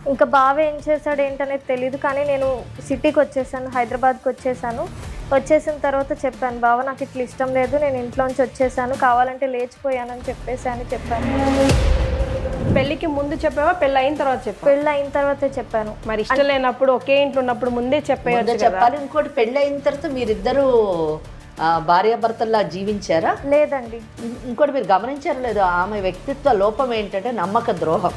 ఇంకా బావ ఏం చేశాడు ఏంటనేది తెలియదు, కానీ నేను సిటీకి వచ్చేసాను, హైదరాబాద్కి వచ్చేసాను. వచ్చేసిన తర్వాత చెప్పాను, బావ నాకు ఇట్లా ఇష్టం లేదు, నేను ఇంట్లోంచి వచ్చేసాను, కావాలంటే లేచిపోయానని చెప్పాను. పెళ్లికి ముందు చెప్పావా, పెళ్ళి అయిన తర్వాత చెప్పావా? పెళ్ళి అయిన తర్వాతే చెప్పాను. మరి ఇష్టం లేనప్పుడు ఒకే ఇంట్లో ఉన్నప్పుడు ముందే చెప్పాలి. ఇంకోటి పెళ్ళి అయిన తర్వాత మీరిద్దరు భార్యాభర్తల్లా జీవించారా? లేదండి. ఇంకోటి మీరు గమనించారు లేదు, ఆమె వ్యక్తిత్వ లోపం ఏంటంటే నమ్మక ద్రోహం.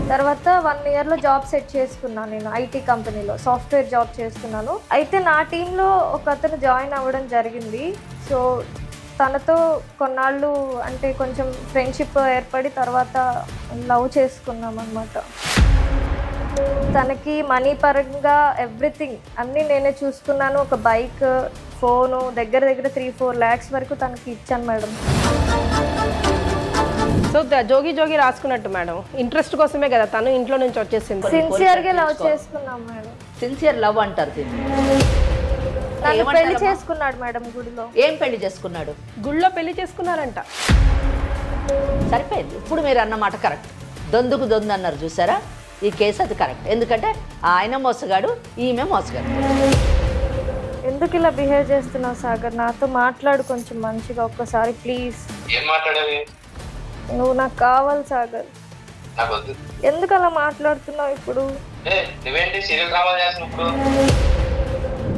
తర్వాత 1 yearలో జాబ్ సెట్ చేసుకున్నాను. నేను ఐటీ కంపెనీలో సాఫ్ట్వేర్ జాబ్ చేస్తున్నాను. అయితే నా టీంలో ఒక అతను జాయిన్ అవ్వడం జరిగింది. సో తనతో కొన్నాళ్ళు అంటే కొంచెం ఫ్రెండ్షిప్ ఏర్పడి తర్వాత లవ్ చేసుకున్నాం అన్నమాట. తనకి మనీ పరంగా ఎవ్రీథింగ్ అన్నీ నేనే చూసుకున్నాను. ఒక బైక్, ఫోను, దగ్గర 3-4 lakhs వరకు తనకి ఇచ్చాను మేడం. సో జోగి జోగి రాసుకున్నట్టు మేడం, ఇంట్రెస్ట్ కోసమే కదా తను ఇంట్లో నుంచి వచ్చేసింది. సిన్సియర్గా లవ్ చేసుకున్నాం మేడం. సిన్సియర్ లవ్ అంటారు దీన్ని. తను పెళ్లి చేసుకున్నాడు మేడం గుడిలో. ఏం పెళ్లి చేసుకున్నాడు? గుళ్ళో పెళ్లి చేసుకున్నారంట. సరిపోయింది. ఇప్పుడు మీరు అన్నమాట కరెక్ట్. దొందుకు దొందు అన్నారు చూసారా, ఈ కేసు అది కరెక్ట్. ఎందుకంటే ఆయన మోసగాడు, ఈమె మోసగాడు. ఎందుకు ఇలా బిహేవ్ చేస్తున్నావు సాగర్? నాతో మాట్లాడు కొంచెం మంచిగా ఒక్కసారి ప్లీజ్. నువ్వు నాకు కావాలి సాగర్. ఎందుకు అలా మాట్లాడుతున్నావు ఇప్పుడు?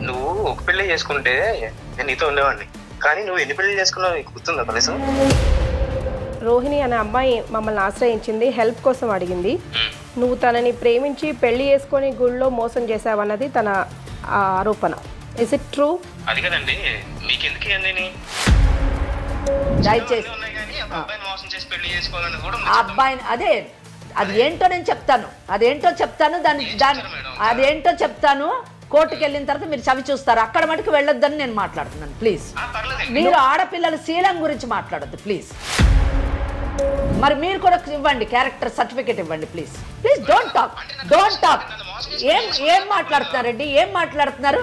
నువ్వు ఒక పెళ్లి చేసుకుంటే నేను నీతో ఉండేవాడిని, కానీ నువ్వు ఎన్ని పెళ్లి చేసుకున్నావు గుర్తుందా కనీసం? రోహిణి అనే అమ్మాయి మమ్మల్ని ఆశ్రయించింది, హెల్ప్ కోసం అడిగింది. నువ్వు తనని ప్రేమించి పెళ్లి చేసుకొని గుళ్ళో మోసం చేసావన్నది తన ఆరోపణ. Is it true? అది కదండి, మీకెందుకు ఇవన్నీ? దయచేసి అబ్బాయిని అదే అది ఏంటో నేను చెప్తాను, అదేంటో చెప్తాను. కోర్టుకు వెళ్ళిన తర్వాత మీరు చవి చూస్తారు. అక్కడ మటుకు వెళ్ళొద్దని నేను మాట్లాడుతున్నాను. ప్లీజ్, మీరు ఆడపిల్లల శీలం గురించి మాట్లాడొద్దు ప్లీజ్. మరి మీరు కూడా ఇవ్వండి, క్యారెక్టర్ సర్టిఫికేట్ ఇవ్వండి ప్లీజ్. Don't talk. ఏం మాట్లాడుతున్నారండి? ఏం మాట్లాడుతున్నారు?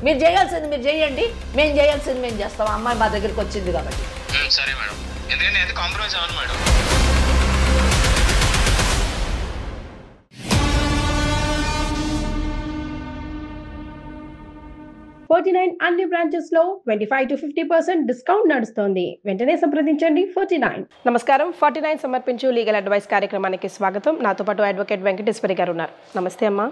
మీరు చేయాల్సింది మీరు చేయండి, మేము చేయాల్సింది మేము చేస్తాం. అమ్మాయి మా దగ్గరికి వచ్చింది కాబట్టి. సరే మేడం, ఎందుకంటే అది కాంప్రమైజ్ అవ్వను మేడం. 49 అన్ని బ్రాంచెస్ లో 25 to 50% డిస్కౌంట్ నడుస్తోంది. వెంటనే సంప్రదించండి 49. నమస్కారం, 49 సమర్పించు లీగల్ అడ్వైస్ కార్యక్రమానికి స్వాగతం. నాతో పాటు అడ్వకేట్ వెంకటేశ్వరి గారు ఉన్నారు. నమస్తే అమ్మా.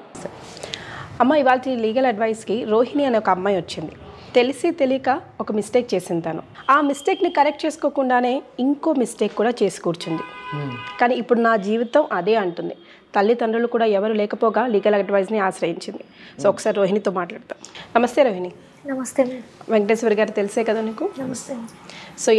అమ్మ, ఇవాళ లీగల్ అడ్వైస్కి రోహిణి అనే ఒక అమ్మాయి వచ్చింది. తెలిసి తెలియక ఒక మిస్టేక్ చేసింది తను. ఆ మిస్టేక్ని కరెక్ట్ చేసుకోకుండానే ఇంకో మిస్టేక్ కూడా చేసి కూర్చుంది. కానీ ఇప్పుడు నా జీవితం అదే అంటుంది. తల్లిదండ్రులు కూడా ఎవరు లేకపోగా లీగల్ అడ్వైస్ని ఆశ్రయించింది. సో ఒకసారి రోహిణితో మాట్లాడతాం. నమస్తే రోహిణి. నమస్తే. వెంకటేశ్వరి గారు తెలిసే కదా నీకు? నమస్తే. సో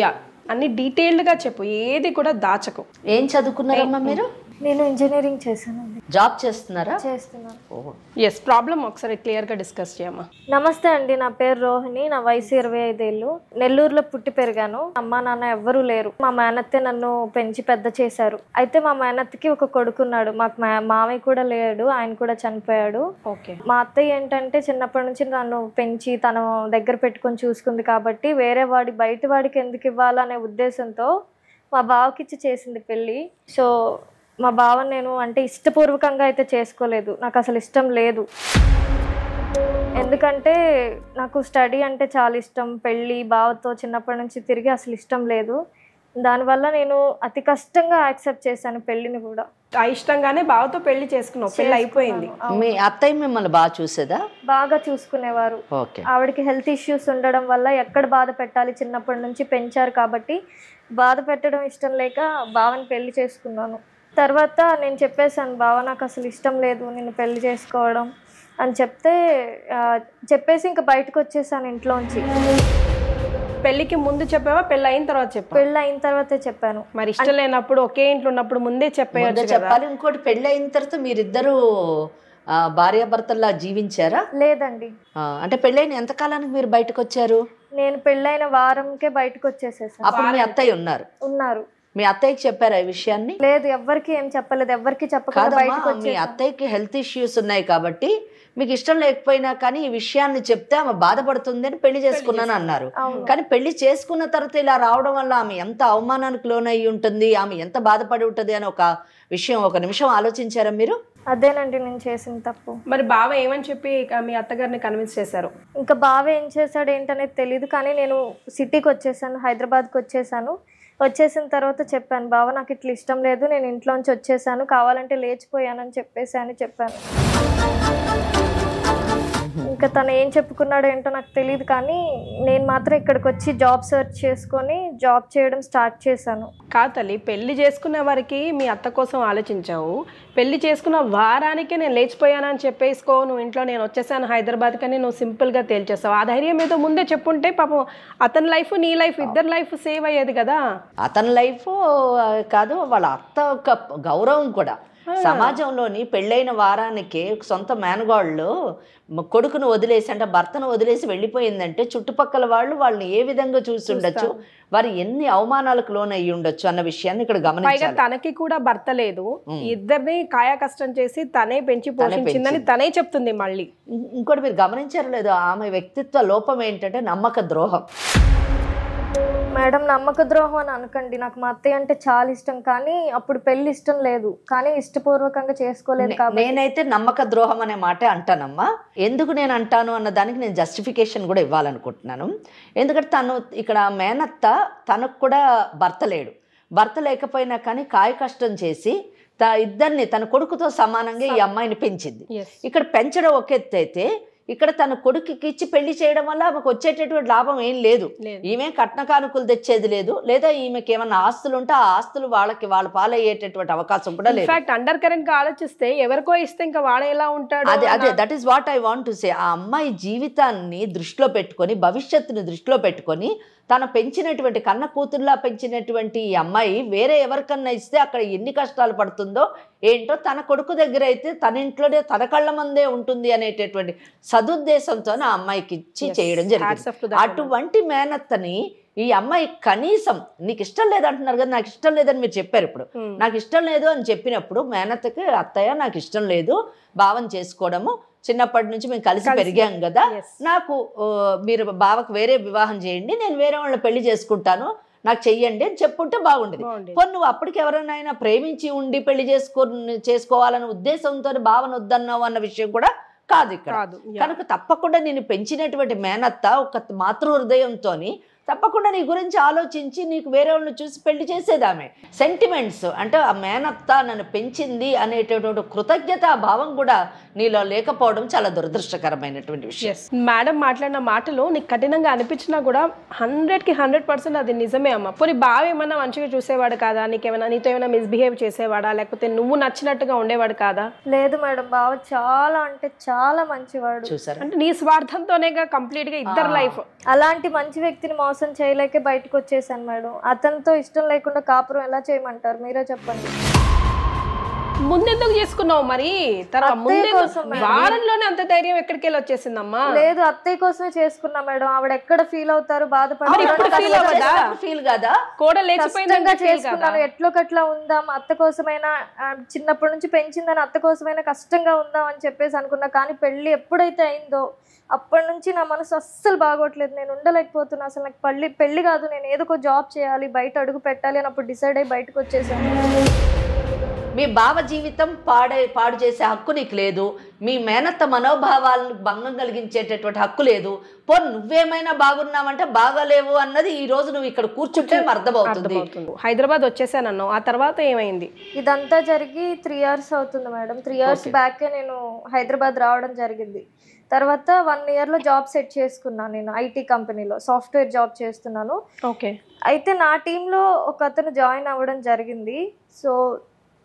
అన్ని డీటెయిల్డ్గా చెప్పు, ఏది కూడా దాచకు. ఏం చదువుకున్నారమ్మా మీరు? నేను ఇంజనీరింగ్ చేశానండి. జాబ్ చేస్తున్నారా? చేస్తున్నాను. ఎస్, ప్రాబ్లం ఒకసారి క్లియర్గా డిస్కస్ చేయమ్మా. నమస్తే అండి, నా పేరు రోహిణి, నా వయసు 25 ఏళ్ళు. నెల్లూరులో పుట్టి పెరిగాను. అమ్మా నాన్న ఎవ్వరూ లేరు. మా మేనత్తే నన్ను పెంచి పెద్ద చేశారు. అయితే మా మేనత్తకి ఒక కొడుకున్నాడు. మాకు మామయ్య కూడా లేడు, ఆయన కూడా చనిపోయాడు. ఓకే. మా అత్తయ్య ఏంటంటే చిన్నప్పటి నుంచి నన్ను పెంచి తన దగ్గర పెట్టుకొని చూసుకుంది కాబట్టి వేరే బయట వాడికి ఎందుకు ఇవ్వాలనే ఉద్దేశంతో మా బావకిచ్చి చేసింది పెళ్ళి. సో మా బావని నేను అంటే ఇష్టపూర్వకంగా అయితే చేసుకోలేదు, నాకు అసలు ఇష్టం లేదు. ఎందుకంటే నాకు స్టడీ అంటే చాలా ఇష్టం. పెళ్ళి బావతో చిన్నప్పటి నుంచి తిరిగి అసలు ఇష్టం లేదు. దానివల్ల నేను అతి కష్టంగా యాక్సెప్ట్ చేశాను పెళ్ళిని కూడా. ఇష్టంగానే బావతో పెళ్లి చేసుకున్నావు, పెళ్ళి అయిపోయింది. మీ అత్తయ్య మిమ్మల్ని బాగా చూసేదా? బాగా చూసుకునేవారు. ఆవిడకి హెల్త్ ఇష్యూస్ ఉండడం వల్ల ఎక్కడ బాధ పెట్టాలి, చిన్నప్పటి నుంచి పెంచారు కాబట్టి బాధ పెట్టడం ఇష్టం లేక బావని పెళ్లి చేసుకున్నాను. తర్వాత నేను చెప్పేశాను, బావ నాకు అసలు ఇష్టం లేదు నేను పెళ్లి చేసుకోవడం అని చెప్పేసి ఇంకా బయటకు వచ్చేసాను ఇంట్లోంచి. పెళ్లికి ముందు చెప్పావా, పెళ్ళి అయిన తర్వాత చెప్పావా? పెళ్ళి అయిన తర్వాతే చెప్పాను. మరి ఇష్టం లేనప్పుడు ఒకే ఇంట్లో ఉన్నప్పుడు ముందే చెప్పాలి. ఇంకోటి పెళ్లి అయిన తర్వాత మీరిద్దరు భార్యాభర్తల్లా జీవించారా? లేదండి. అంటే పెళ్ళైన ఎంత కాలానికి మీరు బయటకు వచ్చారు? నేను పెళ్ళైన వారంకే బయటకు వచ్చేసేసాను. అప్పుడు మీ అత్తయ్య ఉన్నారు? ఉన్నారు. మీ అత్తయ్యకి చెప్పారా ఈ విషయాన్ని? లేదు, ఎవ్వరికి ఏం చెప్పలేదు, ఎవ్వరికి చెప్పకుండా బయటకు మీ అత్తయ్యకి హెల్త్ ఇష్యూస్ ఉన్నాయి కాబట్టి మీకు ఇష్టం లేకపోయినా కానీ ఈ విషయాన్ని చెప్తే ఆమె బాధపడుతుంది అని పెళ్లి చేసుకున్నాను అన్నారు. కానీ పెళ్లి చేసుకున్న తర్వాత ఇలా రావడం వల్ల ఆమె ఎంత అవమానానికి లోనయ్యి ఉంటుంది, ఆమె ఎంత బాధపడి ఉంటుంది అని ఒక విషయం ఒక నిమిషం ఆలోచించారా మీరు? అదేనండి నేను చేసిన తప్పు. మరి బావ ఏమని చెప్పి మీ అత్తగారిని కన్విన్స్ చేశారు? ఇంకా బావ ఏం చేశాడు ఏంటనేది తెలియదు, కానీ నేను సిటీకి వచ్చేసాను, హైదరాబాద్కి వచ్చేసాను. వచ్చేసిన తర్వాత చెప్పాను, బావ నాకు ఇట్లా ఇష్టం లేదు, నేను ఇంట్లోంచి వచ్చేసాను, కావాలంటే లేచిపోయానని చెప్పాను. ఇంకా తను ఏం చెప్పుకున్నాడో ఏంటో నాకు తెలియదు, కానీ నేను మాత్రం ఇక్కడికి వచ్చి జాబ్ సెర్చ్ చేసుకొని జాబ్ చేయడం స్టార్ట్ చేశాను. కాతల్లి, పెళ్లి చేసుకునే వారికి మీ అత్త కోసం ఆలోచించావు, పెళ్లి చేసుకున్న వారానికే నేను లేచిపోయానని చెప్పేసుకో, నువ్వు ఇంట్లో నేను వచ్చేసాను హైదరాబాద్ కానీ నువ్వు సింపుల్గా తేల్చేస్తావు. ఆ ధైర్యం ఏదో ముందే చెప్పుంటే పాపం అతని లైఫ్ నీ లైఫ్ ఇద్దరు లైఫ్ సేవ్ అయ్యేది కదా. అతని లైఫ్ కాదు, వాళ్ళ అత్త ఒక గౌరవం కూడా. సమాజంలోని పెళ్ళైన వారానికి సొంత మేనగాళ్ళు కొడుకును వదిలేసి అంటే భర్తను వదిలేసి వెళ్ళిపోయిందంటే చుట్టుపక్కల వాళ్ళు వాళ్ళని ఏ విధంగా చూసి ఉండొచ్చు, వారు ఎన్ని అవమానాలకు లోనయ్యి ఉండొచ్చు అన్న విషయాన్ని ఇక్కడ గమనించాలి. తనకి కూడా భర్త లేదు, ఇద్దరిని కాయా కష్టం చేసి తనే పెంచి పోషించిందని తనే చెప్తుంది. మళ్ళీ ఇంకోటి మీరు గమనించారు లేదు, ఆమె వ్యక్తిత్వ లోపం ఏంటంటే నమ్మక ద్రోహం. మేడం, నమ్మక ద్రోహం అని అనకండి, నాకు మా అత్తయ్య అంటే చాలా ఇష్టం, కానీ అప్పుడు పెళ్లి ఇష్టం లేదు, కానీ ఇష్టపూర్వకంగా చేసుకోలేదు కాబట్టి. నేనైతే నమ్మక ద్రోహం అనే మాట అంటానమ్మా. ఎందుకు నేను అంటాను అన్న దానికి నేను జస్టిఫికేషన్ కూడా ఇవ్వాలనుకుంటున్నాను. ఎందుకంటే తను ఇక్కడ మేనత్త, తనకు కూడా భర్త లేడు, భర్త లేకపోయినా కానీ కాయ కష్టం చేసి ఇద్దరిని తన కొడుకుతో సమానంగా ఈ అమ్మాయిని పెంచింది. ఇక్కడ పెంచడం ఒక ఎత్తు అయితే ఇక్కడ తన కొడుకుకి ఇచ్చి పెళ్లి చేయడం వల్ల ఆమెకు వచ్చేటటువంటి లాభం ఏం లేదు. ఈమె కట్న కానుకలు తెచ్చేది లేదు, లేదా ఈమెకి ఏమన్నా ఆస్తులు ఉంటే ఆ ఆస్తులు వాళ్ళ పాలయ్యేటటువంటి అవకాశం కూడా లేదు. అండర్ కరెంట్ గా ఆలోచిస్తే ఎవరికో ఇస్తే ఇంకా వాడు ఎలా ఉంటాడు? అదే that is what I want to say. ఆ అమ్మాయి జీవితాన్ని దృష్టిలో పెట్టుకొని, భవిష్యత్తుని దృష్టిలో పెట్టుకొని, తను పెంచినటువంటి కన్న కూతుర్లా పెంచినటువంటి ఈ అమ్మాయి వేరే ఎవరికన్నా ఇస్తే అక్కడ ఎన్ని కష్టాలు పడుతుందో ఏంటో, తన కొడుకు దగ్గర అయితే తన ఇంట్లోనే తన కళ్ళ ముందే ఉంటుంది అనేటటువంటి సదుద్దేశంతో ఆ అమ్మాయికి ఇచ్చి చేయడం జరిగింది. అటువంటి మేనత్తని ఈ అమ్మాయి కనీసం నీకు ఇష్టం లేదంటున్నారు కదా, నాకు ఇష్టం లేదని మీరు చెప్పారు. ఇప్పుడు నాకు ఇష్టం లేదు అని చెప్పినప్పుడు మేనత్తకి అత్తయ్య నాకు ఇష్టం లేదు భావం చేసుకోవడము, చిన్నప్పటి నుంచి మేము కలిసి పెరిగాం కదా, నాకు మీరు బావకు వేరే వివాహం చేయండి, నేను వేరే వాళ్ళని పెళ్లి చేసుకుంటాను, నాకు చెయ్యండి అని చెప్పుంటే బాగుండేది. నువ్వు అప్పటికి ఎవరైనా ప్రేమించి ఉండి పెళ్లి చేసుకోవాలనే ఉద్దేశంతో భావన వద్దన్నావు అన్న విషయం కూడా కాదు ఇక్కడ. కనుక తప్పకుండా నేను పెంచినటువంటి మేనత్త ఒక మాతృ హృదయంతో తప్పకుండా నీ గురించి ఆలోచించి నీకు వేరే వాళ్ళని చూసి పెళ్లి చేసేది. ఆమె సెంటిమెంట్స్ అంటే ఆ మేనత్త నన్ను పెంచింది అనేటటువంటి కృతజ్ఞత భావం కూడా నీలో లేకపోవడం చాలా దురదృష్టకరమైనటువంటి విషయం. మేడం మాట్లాడిన మాటలు నీకు కఠినంగా అనిపించినా కూడా 100కి 100% అది నిజమే అమ్మ. పోనీ బావ ఏమన్నా మంచిగా చూసేవాడు కాదా, నీతో ఏమైనా మిస్బిహేవ్ చేసేవాడా, లేకపోతే నువ్వు నచ్చినట్టుగా ఉండేవాడు కాదా? లేదు మేడం, బావ చాలా అంటే చాలా మంచివాడు. చూసారు అంటే నీ స్వార్థంతోనే కంప్లీట్ గా ఇద్దరు లైఫ్. అలాంటి మంచి వ్యక్తిని మోసం చేయలేకే బయటకు వచ్చేసాను మేడం. అతనితో ఇష్టం లేకుండా కాపురం ఎలా చేయమంటారు, మీరే చెప్పండి. ముందెందుకు చేసుకున్నావు మరి? వారంలోనే అంత ధైర్యం ఎక్కడికి వెళ్ళి వచ్చేసిందమ్మా? లేదు, అత్తయ్య కోసమే చేసుకున్నా మేడం. ఆవిడ ఎక్కడ ఫీల్ అవుతారు, బాధపడతారు, చేసుకున్నాను. ఎట్లోకట్లా ఉందాం, అత్త కోసమైనా, చిన్నప్పటి నుంచి పెంచిందని అత్త కోసమైనా కష్టంగా ఉందాం అని చెప్పేసి అనుకున్నా. కానీ పెళ్లి ఎప్పుడైతే అయిందో అప్పటి నుంచి నా మనసు అస్సలు బాగోట్లేదు, నేను ఉండలేకపోతున్నా. అసలు నాకు పెళ్లి కాదు, నేను ఏదో ఒక జాబ్ చేయాలి, బయట అడుగు పెట్టాలి అని అప్పుడు డిసైడ్ అయ్యి బయటకు వచ్చేసాను. మీ బావ జీవితం పాడు చేసే హక్కు నీకు లేదు, మీ మేనత్త మనోభావాలను భంగం కలిగించేటటువంటి హక్కు లేదు. నువ్వేమైనా బాగున్నావంటే బాగాలేవు అన్నది ఈ రోజు నువ్వు ఇక్కడ కూర్చుంటే అర్థమవుతుంది. హైదరాబాద్ వచ్చేసానన్నావు, ఆ తర్వాత ఏమైంది? ఇదంతా జరిగి 3 years అవుతుంది మేడం. 3 years బ్యాకే నేను హైదరాబాద్ రావడం జరిగింది. తర్వాత 1 yearలో జాబ్ సెట్ చేసుకున్నాను. నేను ఐటీ కంపెనీలో సాఫ్ట్వేర్ జాబ్ చేస్తున్నాను. ఓకే. అయితే నా టీంలో ఒక అతను జాయిన్ అవ్వడం జరిగింది. సో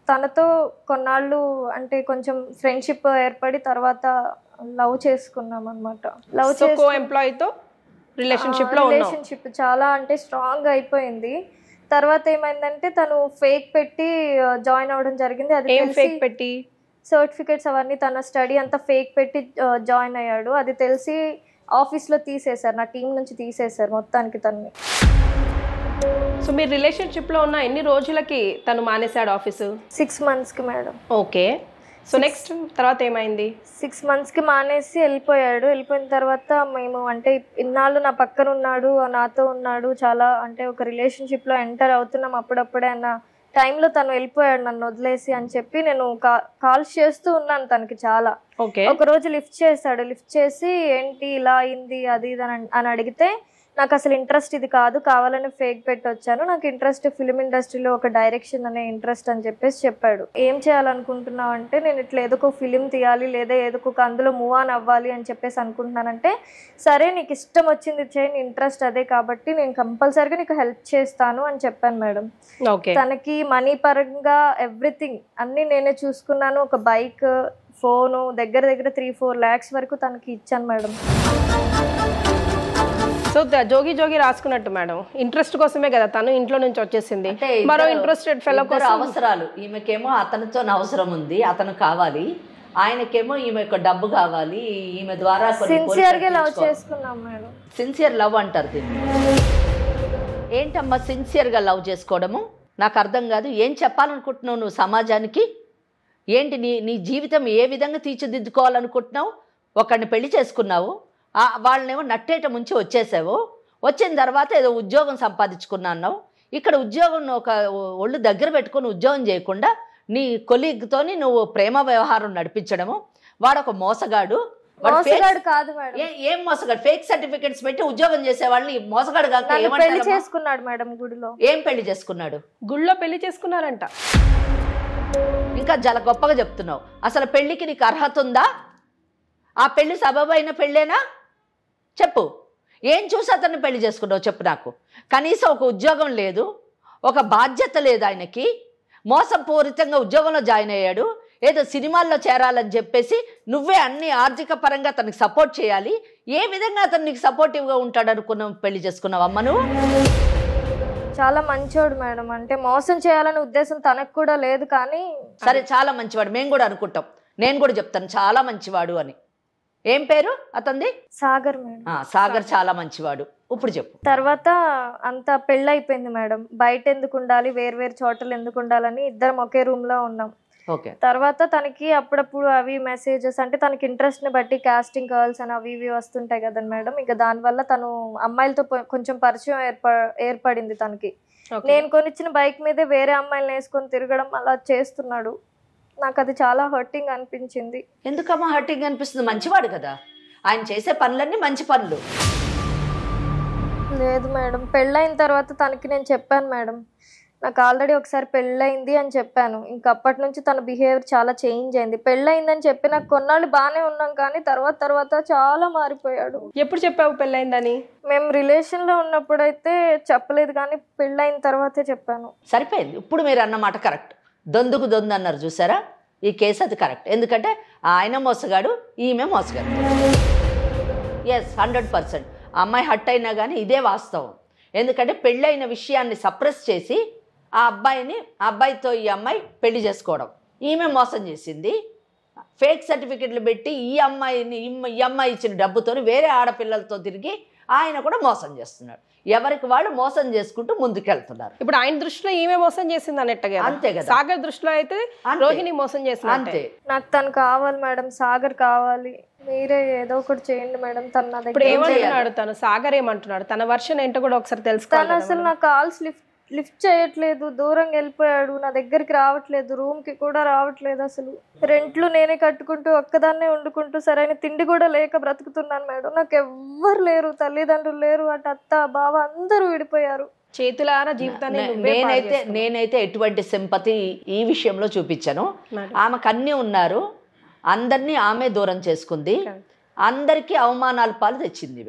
తనతో కొన్నాళ్ళు అంటే కొంచెం ఫ్రెండ్షిప్ ఏర్పడి తర్వాత లవ్ చేసుకున్నాం అనమాట. రిలేషన్షిప్ చాలా అంటే స్ట్రాంగ్ అయిపోయింది. తర్వాత ఏమైందంటే తను ఫేక్ పెట్టి జాయిన్ అవ్వడం జరిగింది. అది సర్టిఫికేట్స్ అవన్నీ తన స్టడీ అంతా ఫేక్ పెట్టి జాయిన్ అయ్యాడు. అది తెలిసి ఆఫీస్లో తీసేశారు, నా టీం నుంచి తీసేశారు మొత్తానికి తనని. సో మీరు రిలేషన్షిప్లో ఉన్న ఎన్ని రోజులకి తను మానేశాడు ఆఫీసు? 6 monthsకి మేడం. ఓకే. సో నెక్స్ట్ తర్వాత ఏమైంది? 6 monthsకి మానేసి వెళ్ళిపోయాడు. వెళ్ళిపోయిన తర్వాత మేము అంటే ఇన్నాళ్ళు నా పక్కన ఉన్నాడు, నాతో ఉన్నాడు, చాలా అంటే ఒక రిలేషన్షిప్లో ఎంటర్ అవుతున్నాం అప్పుడప్పుడే అన్న టైంలో తను వెళ్ళిపోయాడు నన్ను వదిలేసి అని చెప్పి నేను కాల్స్ చేస్తూ ఉన్నాను తనకి చాలా. ఒక రోజు లిఫ్ట్ చేశాడు. లిఫ్ట్ చేసి ఏంటి ఇలా అయింది అది ఇది అని అడిగితే నాకు అసలు ఇంట్రెస్ట్ ఇది కాదు, కావాలని ఫేక్ పెట్టి వచ్చాను, నాకు ఇంట్రెస్ట్ ఫిలిం ఇండస్ట్రీలో ఒక డైరెక్షన్ అనే ఇంట్రెస్ట్ అని చెప్పేసి చెప్పాడు. ఏం చేయాలనుకుంటున్నావు అంటే నేను ఇట్లా ఏదో ఒక ఫిలిం తీయాలి లేదా ఏదో ఒక అందులో మూవ్ ఆన్ అవ్వాలి అని చెప్పేసి అనుకుంటున్నానంటే సరే నీకు ఇష్టం వచ్చింది చేయి, నీ ఇంట్రెస్ట్ అదే కాబట్టి నేను కంపల్సరీగా నీకు హెల్ప్ చేస్తాను అని చెప్పాను మేడం. తనకి మనీ పరంగా ఎవ్రీథింగ్ అన్నీ నేనే చూసుకున్నాను. ఒక బైక్, ఫోను దగ్గర 3-4 lakhs వరకు తనకి ఇచ్చాను మేడం. సో జోగి జోగి రాసుకున్నట్టు మేడం, ఇంట్రెస్ట్ కోసమే కదా తను ఇంట్లో నుంచి వచ్చేసింది. మరో ఇంట్రెస్టెడ్ ఫెలో కోసం అవసరాలు, ఈమెకేమో అతనితో అవసరం ఉంది, అతను కావాలి, ఆయనకేమో ఈమె డబ్బు కావాలి, ఈమె ద్వారా సిన్సియర్గా లవ్ చేసుకున్నాం మేడం. సిన్సియర్ లవ్ అంటారు దీన్ని. ఏంటమ్మా సిన్సియర్గా లవ్ చేసుకోవడము? నాకు అర్థం కాదు. ఏం చెప్పాలనుకుంటున్నావు నువ్వు సమాజానికి? ఏంటి నీ జీవితం ఏ విధంగా తీర్చిదిద్దుకోవాలనుకుంటున్నావు? ఒకరిని పెళ్లి చేసుకున్నావు, వాళ్ళనేమో నట్టేట ముంచి వచ్చేసావు, వచ్చిన తర్వాత ఏదో ఉద్యోగం సంపాదించుకున్నా అన్నావు. ఇక్కడ ఉద్యోగం ఒక ఒళ్ళు దగ్గర పెట్టుకుని ఉద్యోగం చేయకుండా నీ కొలీగ్తోని నువ్వు ప్రేమ వ్యవహారం నడిపించడము. వాడు ఒక మోసగాడు. కాదు మేడం. ఏం మోసగాడు? ఫేక్ సర్టిఫికెట్స్ పెట్టి ఉద్యోగం చేసే వాళ్ళని మోసగాడు కాక పెళ్లి చేసుకున్నాడు మేడం గుడిలో. ఏం పెళ్లి చేసుకున్నాడు? గుడిలో పెళ్లి చేసుకున్నారంట. ఇంకా చాలా గొప్పగా చెప్తున్నావు. అసలు పెళ్లికి నీకు అర్హత ఉందా? ఆ పెళ్లి సబబైన పెళ్ళేనా? చెప్పు. ఏం చూసి అతన్ని పెళ్లి చేసుకున్నావు చెప్పు నాకు. కనీసం ఒక ఉద్యోగం లేదు, ఒక బాధ్యత లేదు ఆయనకి. మోసపూరితంగా ఉద్యోగంలో జాయిన్ అయ్యాడు. ఏదో సినిమాల్లో చేరాలని చెప్పేసి నువ్వే అన్ని ఆర్థిక పరంగా అతనికి సపోర్ట్ చేయాలి. ఏ విధంగా అతను నీకు సపోర్టివ్గా ఉంటాడు అనుకున్నావు పెళ్లి చేసుకున్నావు అమ్మ నువ్వు? చాలా మంచోడు మేడం. అంటే మోసం చేయాలనే ఉద్దేశం తనకు కూడా లేదు. కానీ సరే చాలా మంచివాడు, మేము కూడా అనుకుంటాం. నేను కూడా చెప్తాను చాలా మంచివాడు అని. ఏం పేరు అతనిది? సాగర్ మేడం. సాగర్ చాలా మంచివాడు. ఇప్పుడు చెప్పు. తర్వాత అంతా పెళ్ళైపోయింది మేడం. బయట ఎందుకు ఉండాలి, వేరు చోటలు ఎందుకు ఉండాలని ఇద్దరం ఒకే రూమ్ లో ఉన్నాం. తర్వాత తనకి అప్పుడప్పుడు అవి మెసేజెస్ అంటే తనకి ఇంట్రెస్ట్ ని బట్టి కాస్టింగ్ కాల్స్ అని అవి ఇవి వస్తుంటాయి కదండి మేడం. ఇక దానివల్ల తను అమ్మాయిలతో కొంచెం పరిచయం ఏర్పడింది తనకి. నేను కొనిచ్చిన బైక్ మీదే వేరే అమ్మాయిలను వేసుకొని తిరగడం అలా చేస్తున్నాడు. నాకు అది చాలా హర్టింగ్ అనిపించింది. ఎందుకమ్మా హర్టింగ్ అనిపిస్తుంది? మంచివాడు కదా, ఆయన చేసే పనులన్నీ మంచి పనులు. లేదు మేడం, పెళ్ళైన తర్వాత తనకి నేను చెప్పాను మేడం, నాకు ఆల్రెడీ ఒకసారి పెళ్ళయింది అని చెప్పాను. ఇంకప్పటి నుంచి తన బిహేవియర్ చాలా చేంజ్ అయింది. పెళ్ళయిందని చెప్పి నాకు కొన్నాళ్ళు బాగానే ఉన్నాం, కానీ తర్వాత చాలా మారిపోయాడు. ఎప్పుడు చెప్పావు పెళ్ళయిందని? మేము రిలేషన్లో ఉన్నప్పుడైతే చెప్పలేదు, కానీ పెళ్ళైన తర్వాతే చెప్పాను. సరిపోయింది. ఇప్పుడు మీరు అన్నమాట కరెక్ట్. దొందుకు దొందు అన్నారు చూసారా, ఈ కేసు అది కరెక్ట్. ఎందుకంటే ఆయన మోసగాడు, ఈమె మోసగాడు. ఎస్ 100%. అమ్మాయి హట్ అయినా కానీ ఇదే వాస్తవం. ఎందుకంటే పెళ్ళైన విషయాన్ని సప్రెస్ చేసి ఆ అబ్బాయితో ఈ అమ్మాయి పెళ్లి చేసుకోవడం, ఈమె మోసం చేసింది. ఫేక్ సర్టిఫికెట్లు పెట్టి ఈ అమ్మాయి ఇచ్చిన డబ్బుతో వేరే ఆడపిల్లలతో తిరిగి ఆయన కూడా మోసం చేస్తున్నాడు. ఎవరికి వాళ్ళు మోసం చేసుకుంటూ ముందుకెళ్తున్నారు. ఇప్పుడు ఆయన దృష్టిలో ఈమె మోసం చేసింది అన్నట్టుగా, అంతే కదా. సాగర్ దృష్టిలో అయితే రోహిణి మోసం చేసింది. అంతే. నాకు తను కావాలి మేడం, సాగర్ కావాలి, మీరే ఏదో ఒకటి చేయండి మేడం. తను నా దగ్గర ఏమంటున్నాడు? తను సాగర్ ఏమంటున్నాడు? తన వర్షన్ ఏంటో కూడా ఒకసారి తెలుసుకోవాలి. తను అసలు నా కాల్స్ లిఫ్ట్ చేయట్లేదు, దూరంగా వెళ్ళిపోయాడు, నా దగ్గరికి రావట్లేదు, రూమ్ కి కూడా రావట్లేదు. అసలు రెంట్లు నేనే కట్టుకుంటూ ఒక్కదాన్నే వండుకుంటూ సరైన తిండి కూడా లేక బ్రతుకుతున్నాను మేడం. నాకు ఎవ్వరు లేరు, తల్లిదండ్రులు లేరు, అటు అత్త బావ అందరూ విడిపోయారు. చేతులారా జీవితాన్ని నేనైతే ఎటువంటి సింపతి ఈ విషయంలో చూపించాను. ఆమెకు అన్నీ ఉన్నారు, అందరినీ ఆమె దూరం చేసుకుంది, అందరికీ అవమానాల పాలు తెచ్చింది.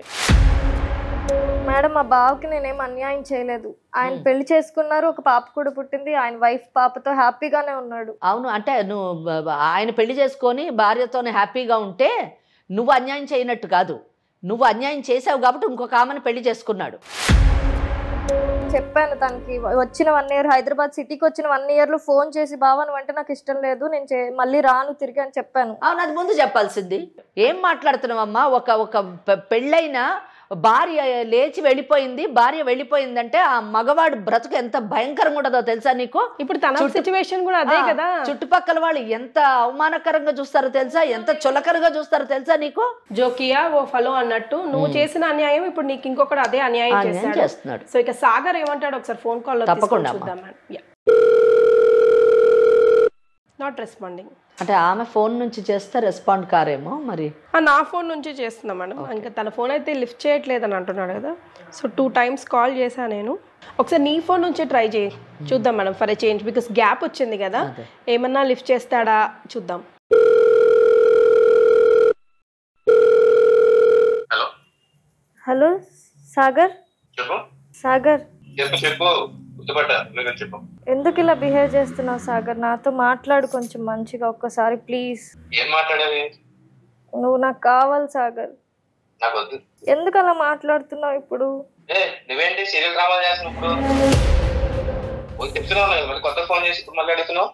మేడం మా బావకి నేనేం అన్యాయం చేయలేదు. ఆయన పెళ్లి చేసుకున్నారు, ఒక పాప కూడా పుట్టింది, ఆయన వైఫ్ పాపతో హ్యాపీగానే ఉన్నాడు. అవును, అంటే నువ్వు ఆయన పెళ్లి చేసుకొని భార్యతోనే హ్యాపీగా ఉంటే నువ్వు అన్యాయం చేయనట్టు కాదు. నువ్వు అన్యాయం చేసావు కాబట్టి ఇంకొక ఆమెను పెళ్లి చేసుకున్నాడు. చెప్పాను తనకి, వచ్చిన 1 year హైదరాబాద్ సిటీకి వచ్చిన 1 year లో ఫోన్ చేసి బావ నువ్వు అంటే నాకు ఇష్టం లేదు, నేను మళ్ళీ రాను తిరిగి అని చెప్పాను. అవును, అది ముందు చెప్పాల్సింది. ఏం మాట్లాడుతున్నావమ్మా? ఒక పెళ్ళైన భార్య లేచి వెళ్ళిపోయింది, భార్య వెళ్ళిపోయిందంటే ఆ మగవాడు బ్రతుకు ఎంత భయంకరంగా ఉండదో తెలుసా నీకు? ఇప్పుడు తన సిచ్యువేషన్ కూడా అదే కదా. చుట్టుపక్కల వాళ్ళు ఎంత అవమానకరంగా చూస్తారో తెలుసా, ఎంత చులకరగా చూస్తారో తెలుసా నీకు? జోకియా ఓ ఫలో అన్నట్టు నువ్వు చేసిన అన్యాయం ఇప్పుడు నీకు ఇంకొకటి అదే అన్యాయం చేస్తున్నాడు. సో ఇక సాగర్ ఏమంటాడు ఒకసారి ఫోన్ కాల్ లో తప్పకుండా చూద్దాం. నాట్ రెస్పాండింగ్ అంటే ఆమె ఫోన్ నుంచి చేస్తే రెస్పాండ్ కారేమో మరి. నా ఫోన్ నుంచి చేస్తున్నా మేడం. ఇంకా తన ఫోన్ అయితే లిఫ్ట్ చేయట్లేదని అంటున్నాడు కదా. సో 2 times కాల్ చేశాను నేను. ఒకసారి నీ ఫోన్ నుంచి ట్రై చేయి చూద్దాం madam, for a change, because gap వచ్చింది కదా, ఏమన్నా లిఫ్ట్ చేస్తాడా చూద్దాం. Hello hello Sagar. చెప్పు సాగర్ చెప్పు చెప్పు. ఎందుకు ఇలా బిహేవ్ చేస్తున్నావు సాగర్? నాతో మాట్లాడు కొంచెం మంచిగా ఒక్కసారి ప్లీజ్. ఏం మాట్లాడేది? నువ్వు నాకు కావాలి సాగర్. నాకు వద్దు. ఎందుకు అలా మాట్లాడుతున్నావు ఇప్పుడు? నువ్వేంటి సీరియల్ డ్రామా చేస్తున్నావు? ఇప్పుడు చెప్తున్నావు కొత్త ఫోన్ చేసి ఇప్పుడు మాట్లాడుతున్నావు.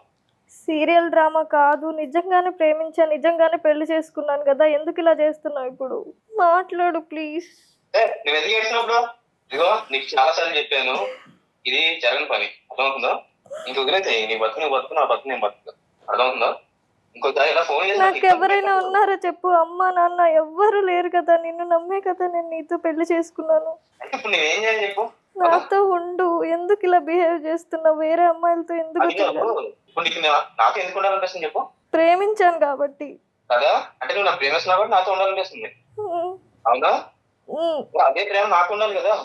సీరియల్ డ్రామా కాదు, నిజంగానే ప్రేమించాను, నిజంగానే పెళ్లి చేసుకున్నాను కదా, ఎందుకు ఇలా చేస్తున్నావు ఇప్పుడు? మాట్లాడు ప్లీజ్. నువ్వు ఎందుకు చేస్తున్నావు? ఇదిగో నీకు చాలా సార్లు చెప్పాను, ఇది జరగని పని, అర్థమవుతుందా? ఇంక వదిలేతే నీ బతుకు నువ్వు బతుకు, నా బతుకు నేను బతుకు, అర్థమవుతుందా? ఇంకొకసారి ఇలా ఫోన్ చేసి నాకు ఎవరైనా ఉన్నారా చెప్పు? అమ్మ నాన్న ఎవ్వరు లేరు కదా, నిన్ను నమ్మే కదా నేను నీతో పెళ్లి చేసుకున్నాను. ఇప్పుడు నేనేం చేయాలి చెప్పు? నాతో ఉండు, ఎందుకు ఇలా బిహేవ్ చేస్తున్నావు? వేరే అమ్మాయిలతో ఎందుకు? ఇప్పుడు నీకు నాతో ఎందుకు ఉండాలనిపిస్తుంది చెప్పు? ప్రేమించాను కాబట్టి కదా. అంటే నువ్వు నా ప్రేమిస్తున్నావు కాబట్టి నాతో ఉండాలనిపిస్తుంది, అవునా? అదే ప్రేమ నాకు ఉండాలి కదా,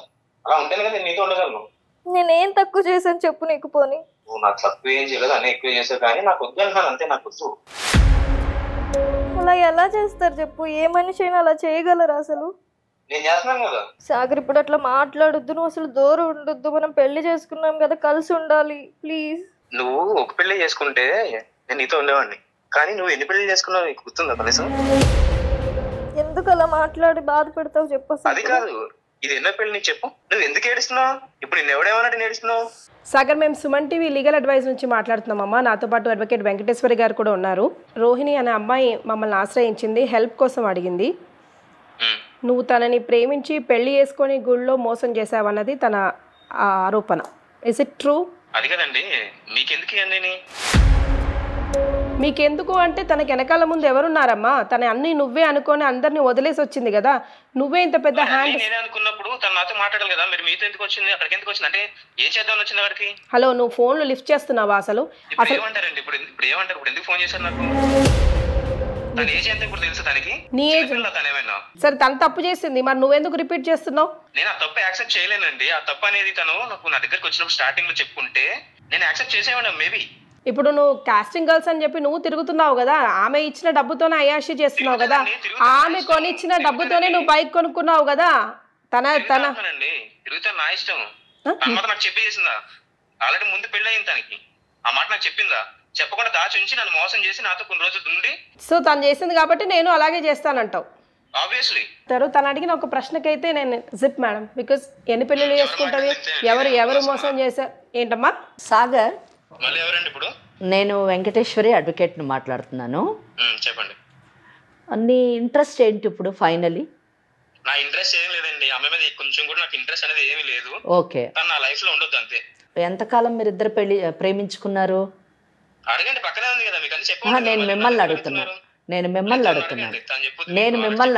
అలా ఉంటేనే కదా నీతో ఉండగలను. నేనేం తక్కువ చేశాను చెప్పు నీకు? పోనీ నువ్వు నాకు తక్కువ ఏం చేయలేదు, అన్నీ ఎక్కువ చేసావు, కానీ నాకు వద్దు అంటున్నాను అంతే. నాకు వద్దు. అలా ఎలా చేస్తారు చెప్పు? ఏ మనిషి అయినా అలా చేయగలరా అసలు? నేను చేస్తున్నాను కదా సాగర్, ఇప్పుడు అట్లా మాట్లాడొద్దు, నువ్వు అసలు దూరం ఉండొద్దు, మనం పెళ్లి చేసుకున్నాం కదా, కలిసి ఉండాలి ప్లీజ్. నువ్వు ఒక పెళ్లి చేసుకుంటే నేను నీతో ఉండేవాడిని, కానీ నువ్వు ఎన్ని పెళ్లి చేసుకున్నావు నీకు గుర్తుందా కనీసం? ఎందుకు అలా మాట్లాడి బాధ పెడతావు చెప్పు? అది కాదు, ఇది ఎన్నో పెళ్లి నీకు చెప్పు. నువ్వు ఎందుకు ఏడుస్తున్నావు? ఇప్పుడు నేను ఎవడేమన్నట్టు ఏడుస్తున్నావు? సాగర్, మేము సుమన్ టీవీ లీగల్ అడ్వైస్ నుంచి మాట్లాడుతున్నామమ్మా. నాతో పాటు అడ్వకేట్ వెంకటేశ్వరి గారు కూడా ఉన్నారు. రోహిణి అనే అమ్మాయి మమ్మల్ని ఆశ్రయించింది, హెల్ప్ కోసం అడిగింది. నువ్వు తనని ప్రేమించి పెళ్లి చేసుకొని గుళ్ళో మోసం చేసావన్నది తన ఆరోపణ. Is it true? అది కదండి, మీకెందుకు ఇవన్నీ? మీకెందుకు అంటే తనకి వెనకాల ముందు ఎవరున్నారమ్మా? తన అన్ని నువ్వే అనుకొని అందరినీ వదిలేసి వచ్చింది కదా, నువ్వే ఇంత పెద్ద హ్యాండ్. నేనే అనుకున్నప్పుడు తన నాతో మాట్లాడాలి కదా, మీరు మీతో ఎందుకు వచ్చింది, అక్కడికి ఎందుకు వచ్చింది? అంటే ఏం చేద్దామని వచ్చింది అక్కడికి? హలో, నువ్వు ఫోన్లు లిఫ్ట్ చేస్తున్నావా అసలు? ఇప్పుడు ఏమంటారండి? ఇప్పుడు ఏమంటారు? ఇప్పుడు ఎందుకు ఫోన్ చేశారు నాకు? తన ఏజ్ ఎంత ఇప్పుడు తెలుసు తనకి? నీ ఏజ్ తనేమైనా సరే, తను తప్పు చేసింది, మరి నువ్వెందుకు రిపీట్ చేస్తున్నావు? నేను ఆ తప్పు యాక్సెప్ట్ చేయలేనండి. ఆ తప్పు అనేది తను నాకు నా దగ్గరికి వచ్చినప్పుడు స్టార్టింగ్ లో చెప్పుకుంటే నేను యాక్సెప్ట్ చేసేవాడిని మేబీ. ఇప్పుడు నువ్వు కాస్టింగ్ గర్ల్స్ అని చెప్పి నువ్వు తిరుగుతున్నావు కదా, ఆమె ఇచ్చిన డబ్బుతోనే అయాషి చేస్తున్నావు కదా, ఆమె కొనిచ్చిన డబ్బుతోనే నువ్వు బైక్ కొనుక్కున్నావు కదా. తిరుగుతా నా ఇష్టం. నాకు చెప్పేసిందా? ఆల్రెడీ ముందు పెళ్లి అయింది తనకి, ఆ మాట నాకు చెప్పిందా? చెప్పకుండా దాచి ఉంచి నన్ను మోసం చేసి నాతో కొన్ని రోజులు ఉండి, సో తను చేసింది కాబట్టి నేను అలాగే చేస్తానంటావు. ఆబ్వియస్లీ తను అడిగిన ఒక ప్రశ్నకైతే నేను జిప్ మేడం, బికాస్ ఎన్ని పెళ్లిళ్ళు చేసుకుంటది, ఎవరు మోసం చేశారు ఏంటమ్మా? సాగర్, మళ్ళీ ఎవరండి ఇప్పుడు? నేను వెంకటేశ్వరి అడ్వకేట్ని మాట్లాడుతున్నాను. చెప్పండి. నీ ఇంట్రెస్ట్ ఏంటి ఇప్పుడు ఫైనలీ? నా ఇంట్రెస్ట్ ఏం లేదండి, ఆమె మీద కొంచెం కూడా నాకు ఇంట్రెస్ట్ అనేది ఏమీ లేదు. ఓకే, తను నా లైఫ్ లో ఉండొద్దు అంతే. ఎంతకాలం మీరు ఇద్దరు ప్రేమించుకున్నారు? అడగండి, పక్కనే ఉంది కదా మీకు అని చెప్పండి. నేను మిమ్మల్ని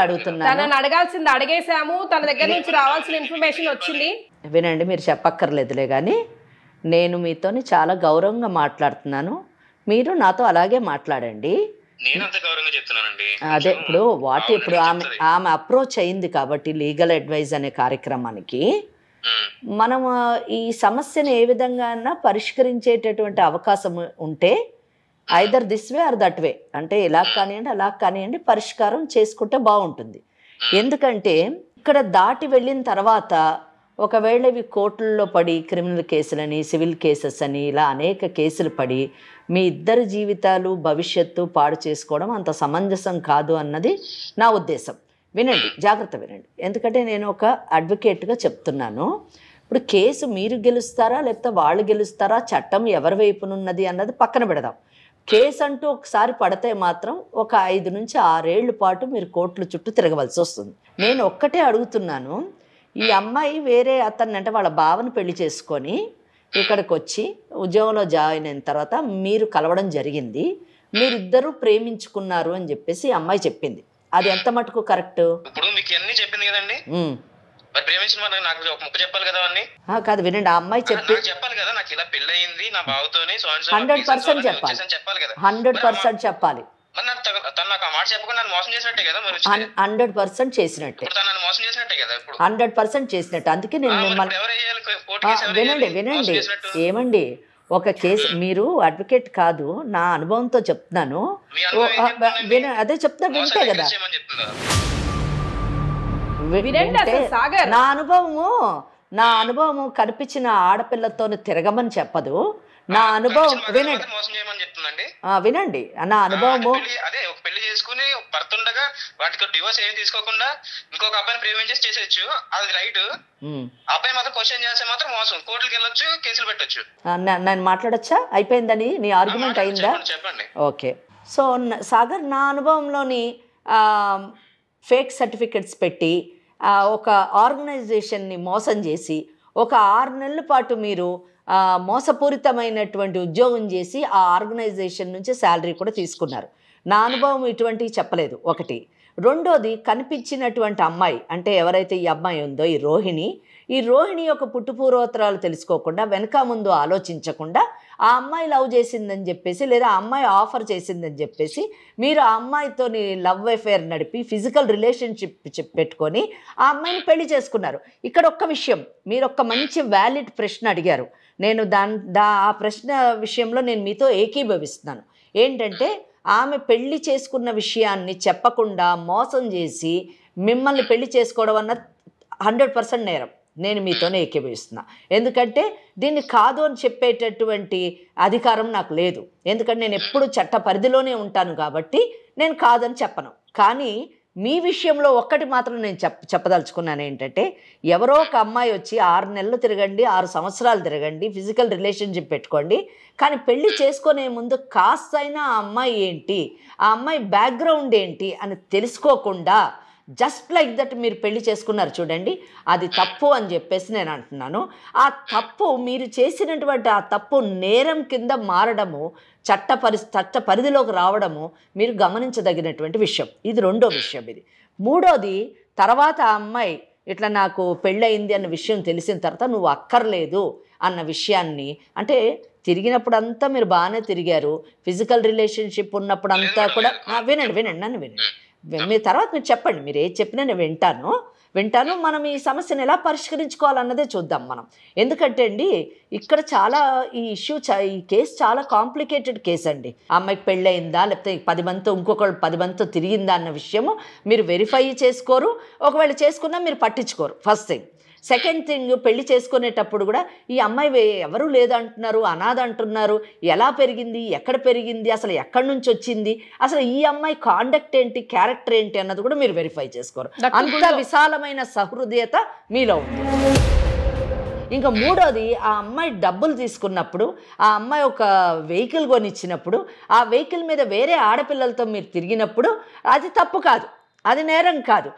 అడుగుతున్నాను. తనని అడగాల్సింది అడిగేసాము, తన దగ్గర నుంచి రావాల్సిన ఇన్ఫర్మేషన్ వచ్చింది. వినండి, మీరు చెప్పక్కర్లేదులే కానీ నేను మీతోని చాలా గౌరవంగా మాట్లాడుతున్నాను, మీరు నాతో అలాగే మాట్లాడండి. అదే ఇప్పుడు ఆమె అప్రోచ్ అయింది కాబట్టి లీగల్ అడ్వైజ్ అనే కార్యక్రమానికి మనం ఈ సమస్యను ఏ విధంగా పరిష్కరించేటటువంటి అవకాశం ఉంటే either this way or that way, అంటే ఇలా కానివ్వండి అలా కానివ్వండి, పరిష్కారం చేసుకుంటే బాగుంటుంది. ఎందుకంటే ఇక్కడ దాటి వెళ్ళిన తర్వాత ఒకవేళ ఇవి కోర్టుల్లో పడి క్రిమినల్ కేసులని, సివిల్ కేసెస్ అని ఇలా అనేక కేసులు పడి మీ ఇద్దరి జీవితాలు భవిష్యత్తు పాడు చేసుకోవడం అంత సమంజసం కాదు అన్నది నా ఉద్దేశం. వినండి, జాగ్రత్త వినండి, ఎందుకంటే నేను ఒక అడ్వకేట్గా చెప్తున్నాను. ఇప్పుడు కేసు మీరు గెలుస్తారా లేకపోతే వాళ్ళు గెలుస్తారా, చట్టం ఎవరి వైపునున్నది అన్నది పక్కన పెడదాం. కేసు అంటూ ఒకసారి పడితే మాత్రం ఒక 5 నుంచి 6 ఏళ్ల పాటు మీరు కోర్టుల చుట్టూ తిరగవలసి వస్తుంది. నేను ఒక్కటే అడుగుతున్నాను, ఈ అమ్మాయి వేరే అతన్ని అంటే వాళ్ళ బావని పెళ్లి చేసుకొని ఇక్కడికి వచ్చి ఉద్యోగంలో జాయిన్ అయిన తర్వాత మీరు కలవడం జరిగింది, మీరిద్దరూ ప్రేమించుకున్నారు అని చెప్పేసి ఈ అమ్మాయి చెప్పింది. అది ఎంత మటుకు కరెక్ట్? ఇప్పుడు మీకు అన్ని చెప్పింది కదండి, మరి ప్రేమించిన నాకు ఒక ముక్క చెప్పాలి కదా అన్ని. కాదు వినండి, ఆ అమ్మాయి చెప్పాలి కదా, నాకు ఇలా పెళ్లి అయింది నా బావతోని 100% చెప్పాలి, 100% చెప్పాలి. తను నాకు ఆ మాట చెప్పకుండా నన్ను మోసం చేసినట్టే కదా, 100% చేసినట్టే, నన్ను మోసం చేసినట్టే కదా, 100% చేసినట్టు. అందుకే నేను మిమ్మల్ని వినండి ఏమండి, ఒక కేసు మీరు అడ్వకేట్ కాదు, నా అనుభవంతో చెప్తున్నాను, అదే చెప్తా వింటే కదా. నా అనుభవము కనిపించిన ఆడపిల్లతో తిరగమని చెప్పదు. నా అనుభవం వినండి, నా అనుభవము అదే ఒక పెళ్లి చేసుకుని భర్త ఉండగా వాటికి డివోర్స్ ఏం తీసుకోకుండా ఇంకొక అబ్బాయిని ప్రేమించేసి చేసేయచ్చు, అది రైట్. అబ్బాయి మాత్రం క్వశ్చన్ చేస్తే మాత్రం మోసం, కోర్టుకి వెళ్ళొచ్చు, కేసులు పెట్టొచ్చు. నేను మాట్లాడచ్చా? అయిపోయిందని నీ ఆర్గ్యుమెంట్ అయిందా? చెప్పండి. ఓకే. సో సాగర్, నా అనుభవంలోని ఫేక్ సర్టిఫికెట్స్ పెట్టి ఒక ఆర్గనైజేషన్ని మోసం చేసి ఒక 6 నెలల పాటు మీరు మోసపూరితమైనటువంటి ఉద్యోగం చేసి ఆ ఆర్గనైజేషన్ నుంచి శాలరీ కూడా తీసుకున్నారు. నా అనుభవం ఇటువంటివి చెప్పలేదు, ఒకటి. రెండోది, కనిపించినటువంటి అమ్మాయి అంటే ఎవరైతే ఈ అమ్మాయి ఉందో ఈ రోహిణి యొక్క పుట్టుపూర్వోత్తరాలు తెలుసుకోకుండా వెనక ముందు ఆలోచించకుండా ఆ అమ్మాయి లవ్ చేసిందని చెప్పేసి లేదా ఆ అమ్మాయి ఆఫర్ చేసిందని చెప్పేసి మీరు ఆ అమ్మాయితో లవ్ అఫేర్ నడిపి ఫిజికల్ రిలేషన్షిప్ పెట్టుకొని ఆ అమ్మాయిని పెళ్లి చేసుకున్నారు. ఇక్కడ ఒక్క విషయం, మీరు ఒక్క మంచి వ్యాలిడ్ ప్రశ్న అడిగారు. నేను ఆ ప్రశ్న విషయంలో నేను మీతో ఏకీభవిస్తున్నాను. ఏంటంటే, ఆమె పెళ్లి చేసుకున్న విషయాన్ని చెప్పకుండా మోసం చేసి మిమ్మల్ని పెళ్లి చేసుకోవడం అన్న 100% నేరం. నేను మీతోనే ఏకీభవిస్తున్నా. ఎందుకంటే దీన్ని కాదు అని చెప్పేటటువంటి అధికారం నాకు లేదు. ఎందుకంటే నేను ఎప్పుడు చట్ట పరిధిలోనే ఉంటాను కాబట్టి నేను కాదని చెప్పను. కానీ మీ విషయంలో ఒక్కటి మాత్రం నేను చెప్పదలుచుకున్నాను ఏంటంటే, ఎవరో ఒక అమ్మాయి వచ్చి 6 నెలలు తిరగండి, 6 సంవత్సరాలు తిరగండి, ఫిజికల్ రిలేషన్షిప్ పెట్టుకోండి, కానీ పెళ్లి చేసుకునే ముందు కాస్త అయినా ఆ అమ్మాయి ఏంటి, ఆ అమ్మాయి బ్యాక్గ్రౌండ్ ఏంటి అని తెలుసుకోకుండా జస్ట్ లైక్ దట్ మీరు పెళ్లి చేసుకున్నారు చూడండి, అది తప్పు అని చెప్పేసి నేను అంటున్నాను. ఆ తప్పు మీరు చేసినటువంటి ఆ తప్పు నేరం కింద మారడము, చట్ట పరిధిలోకి రావడము మీరు గమనించదగినటువంటి విషయం. ఇది రెండో విషయం. ఇది మూడోది, తర్వాత ఆ అమ్మాయి ఇట్లా నాకు పెళ్ళయింది అన్న విషయం తెలిసిన తర్వాత నువ్వు అక్కర్లేదు అన్న విషయాన్ని, అంటే తిరిగినప్పుడంతా మీరు బాగానే తిరిగారు, ఫిజికల్ రిలేషన్షిప్ ఉన్నప్పుడంతా కూడా వినండి నన్ను వినండి, మీ తర్వాత మీరు చెప్పండి, మీరు ఏది చెప్పినా నేను వింటాను. మనం ఈ సమస్యను ఎలా పరిష్కరించుకోవాలన్నదే చూద్దాం మనం. ఎందుకంటే అండి, ఇక్కడ చాలా ఈ కేసు చాలా కాంప్లికేటెడ్ కేసు అండి. ఆ అమ్మాయికి పెళ్ళయిందా లేకపోతే 10 మందితో ఇంకొకళ్ళు 10 మందితో తిరిగిందా అన్న విషయము మీరు వెరిఫై చేసుకోరు. ఒకవేళ చేసుకున్నా మీరు పట్టించుకోరు. First thing. సెకండ్ థింగ్, పెళ్లి చేసుకునేటప్పుడు కూడా ఈ అమ్మాయి ఎవరు లేదంటున్నారు, అనాథ అంటున్నారు, ఎలా పెరిగింది, ఎక్కడ పెరిగింది, అసలు ఎక్కడి నుంచి వచ్చింది, అసలు ఈ అమ్మాయి కాండక్ట్ ఏంటి, క్యారెక్టర్ ఏంటి అన్నది కూడా మీరు వెరిఫై చేసుకోరు. అంత విశాలమైన సహృదయత మీలో ఉంది. ఇంకా మూడోది, ఆ అమ్మాయి డబ్బులు తీసుకున్నప్పుడు, ఆ అమ్మాయి ఒక వెహికల్ కొనిచ్చినప్పుడు, ఆ వెహికల్ మీద వేరే ఆడపిల్లలతో మీరు తిరిగినప్పుడు అది తప్పు కాదు, అది నేరం కాదు.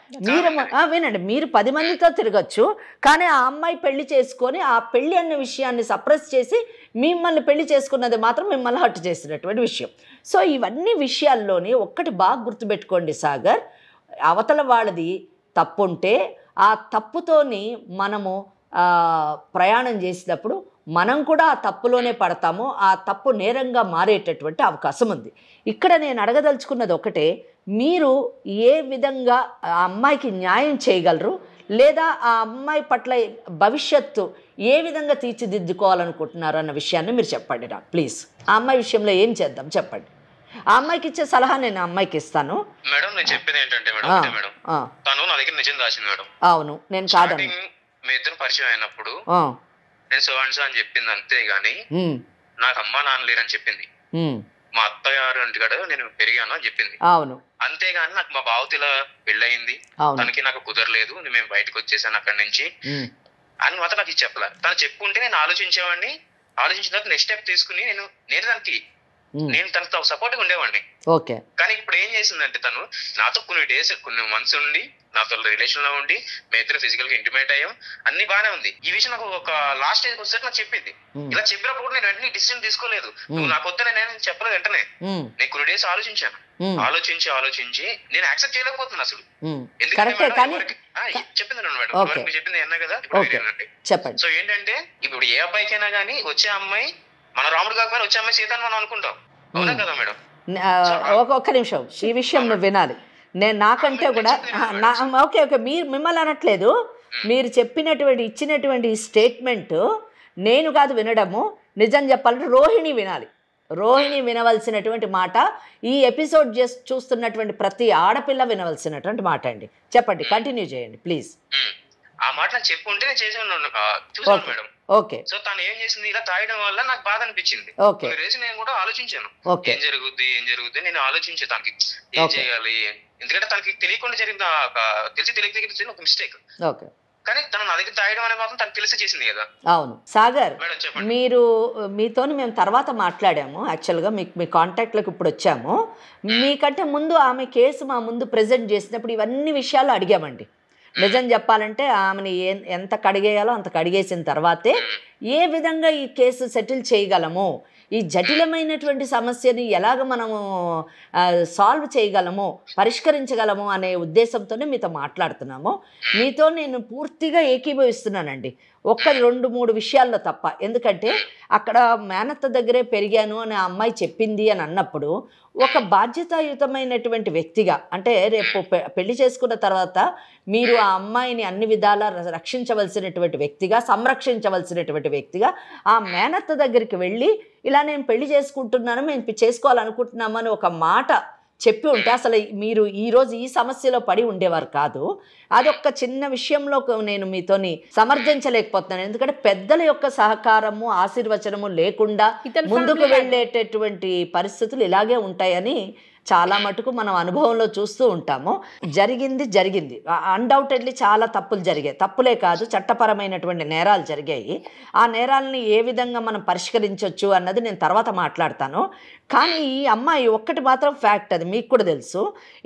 వినండి, మీరు 10 మందితో తిరగచ్చు, కానీ ఆ అమ్మాయి పెళ్లి చేసుకొని ఆ పెళ్లి అన్న విషయాన్ని సప్రెస్ చేసి మిమ్మల్ని పెళ్లి చేసుకున్నది మాత్రం మిమ్మల్ని హర్ట్ చేసినటువంటి విషయం. సో ఇవన్నీ విషయాల్లోని ఒక్కటి బాగా గుర్తుపెట్టుకోండి సాగర్, అవతల వాళ్ళది తప్పుంటే ఆ తప్పుతోని మనము ప్రయాణం చేసినప్పుడు మనం కూడా ఆ తప్పులోనే పడతాము, ఆ తప్పు నేరంగా మారేటటువంటి అవకాశం ఉంది. ఇక్కడ నేను అడగదలుచుకున్నది ఒకటే, మీరు ఏ విధంగా ఆ అమ్మాయికి న్యాయం చేయగలరు, లేదా ఆ అమ్మాయి పట్ల భవిష్యత్తు ఏ విధంగా తీర్చిదిద్దుకోవాలనుకుంటున్నారు అన్న విషయాన్ని మీరు చెప్పండి నాకు ప్లీజ్. ఆ అమ్మాయి విషయంలో ఏం చేద్దాం చెప్పండి. ఆ అమ్మాయికి ఇచ్చే సలహా నేను ఆ అమ్మాయికి ఇస్తాను. మేడం నేను చెప్పేది ఏంటంటే మేడం, తను నా దగ్గర నిజం దాచింది మేడం. అవును, నేను కాదని మీ ఇద్దరు పరిచయం అయినప్పుడు నేను సోన్సో అని చెప్పింది, అంతేగాని నాకు అమ్మా నాన్న లేరని చెప్పింది. మా అత్తగారు ఇంటికాడ నేను పెరిగాను అని చెప్పింది. అవును, అంతేగాని నాకు మా బావతిలా పెళ్ళయింది, తనకి నాకు కుదరలేదు, మేము బయటకు వచ్చేసాను అక్కడి నుంచి అని మాత్రం నాకు చెప్పలే. తను చెప్పుకుంటే నేను ఆలోచించేవాడిని. ఆలోచించిన తర్వాత నెక్స్ట్ స్టెప్ తీసుకుని నేను దానికి నేను తనతో సపోర్ట్గా ఉండేవాడిని. ఓకే. కానీ ఇప్పుడు ఏం చేసిందంటే తను నాతో కొన్ని మంత్స్ ఉండి నాతో రిలేషన్ లో ఉండి మేము ఇద్దరు ఫిజికల్ గా ఇంటిమేట్ అయ్యాం, అన్ని బానే ఉంది. ఈ విషయం నాకు ఒక లాస్ట్ స్టేజ్ వచ్చేసరికి నాకు చెప్పింది. ఇలా చెప్పినప్పుడు కూడా నేను వెంటనే డిసిజన్ తీసుకోలేదు. నువ్వు నాకు వద్దని నేను చెప్పలేదు వెంటనే. నేను కొన్ని డేస్ ఆలోచించాను. ఆలోచించి నేను యాక్సెప్ట్ చేయలేకపోతున్నాను అసలు. ఎందుకంటే చెప్పింది మేడం, చెప్పింది అన్నా కదా. చెప్పండి. సో ఏంటంటే ఇప్పుడు ఏ అబ్బాయికైనా గానీ వచ్చే అమ్మాయి మన రాముడు కాకపోయినా వచ్చే అమ్మాయి సీత అని మనం అనుకుంటాం, అవునా కదా మేడం? ఒక్క నిమిషం, ఈ విషయం నువ్వు వినాలి. నేను నాకంటే కూడా ఓకే మిమ్మల్ని అనట్లేదు. మీరు ఇచ్చినటువంటి స్టేట్మెంట్ నేను కాదు వినడము. నిజం చెప్పాలంటే రోహిణి వినాలి. రోహిణి వినవలసినటువంటి మాట, ఈ ఎపిసోడ్ చూస్తున్నటువంటి ప్రతి ఆడపిల్ల వినవలసినటువంటి మాట అండి. చెప్పండి, కంటిన్యూ చేయండి ప్లీజ్. ఆ మాట నాకు చెప్పుంటే నేను చూసాను మేడం. ఓకే. సో తను ఏం చేసింది, ఇలా తాగడం వల్ల నాకు బాధ అనిపించింది. ఓకే. నేను కూడా ఆలోచించాను ఏం జరుగుద్ది నేను ఆలోచించే తనకి ఏం చేయాలి. ఎందుకంటే తనకి తెలియకుండా జరిగింది, తెలియక ఒక మిస్టేక్. ఓకే. కానీ తను నా దగ్గర తాగడం అనే మాత్రం తనకు తెలిసి చేసింది కదా. అవును సాగర్, మీతోని మేము తర్వాత మాట్లాడాము. యాక్చువల్గా మీ కాంటాక్ట్లోకి ఇప్పుడు వచ్చాము. మీకంటే ముందు ఆమె కేసు మా ముందు ప్రెజెంట్ చేసినప్పుడు ఇవన్నీ విషయాలు అడిగామండి. నిజం చెప్పాలంటే ఆమెని ఎంత కడిగేయాలో అంత కడిగేసిన తర్వాతే ఏ విధంగా ఈ కేసు సెటిల్ చేయగలము, ఈ జటిలమైనటువంటి సమస్యని ఎలాగ మనము సాల్వ్ చేయగలము, పరిష్కరించగలము అనే ఉద్దేశంతోనే మీతో మాట్లాడుతున్నాము. మీతో నేను పూర్తిగా ఏకీభవిస్తున్నానండి, 1-2-3 విషయాల్లో తప్ప. ఎందుకంటే అక్కడ మేనత్త దగ్గరే పెరిగాను అని ఆ అమ్మాయి చెప్పింది అని అన్నప్పుడు ఒక బాధ్యతాయుతమైనటువంటి వ్యక్తిగా, అంటే రేపు పెళ్లి చేసుకున్న తర్వాత మీరు ఆ అమ్మాయిని అన్ని విధాలా రక్షించవలసినటువంటి వ్యక్తిగా, సంరక్షించవలసినటువంటి వ్యక్తిగా ఆ మేనత్త దగ్గరికి వెళ్ళి ఇలా నేను పెళ్లి చేసుకుంటున్నాను, మేము చేసుకోవాలనుకుంటున్నాము అని ఒక మాట చెప్పి ఉంటే అసలు మీరు ఈరోజు ఈ సమస్యలో పడి ఉండేవారు కాదు. అదొక్క చిన్న విషయంలో నేను మీతోని సమర్థించలేకపోతున్నాను. ఎందుకంటే పెద్దల యొక్క సహకారము, ఆశీర్వచనము లేకుండా ముందుకు వెళ్ళేటటువంటి పరిస్థితులు ఇలాగే ఉంటాయని చాలా మటుకు మనం అనుభవంలో చూస్తూ ఉంటాము. జరిగింది అన్డౌటెడ్లీ చాలా తప్పులు జరిగాయి. తప్పులే కాదు, చట్టపరమైనటువంటి నేరాలు జరిగాయి. ఆ నేరాలని ఏ విధంగా మనం పరిష్కరించవచ్చు అన్నది నేను తర్వాత మాట్లాడతాను. కానీ ఈ అమ్మాయి ఒక్కటి మాత్రం ఫ్యాక్ట్, అది మీకు కూడా తెలుసు.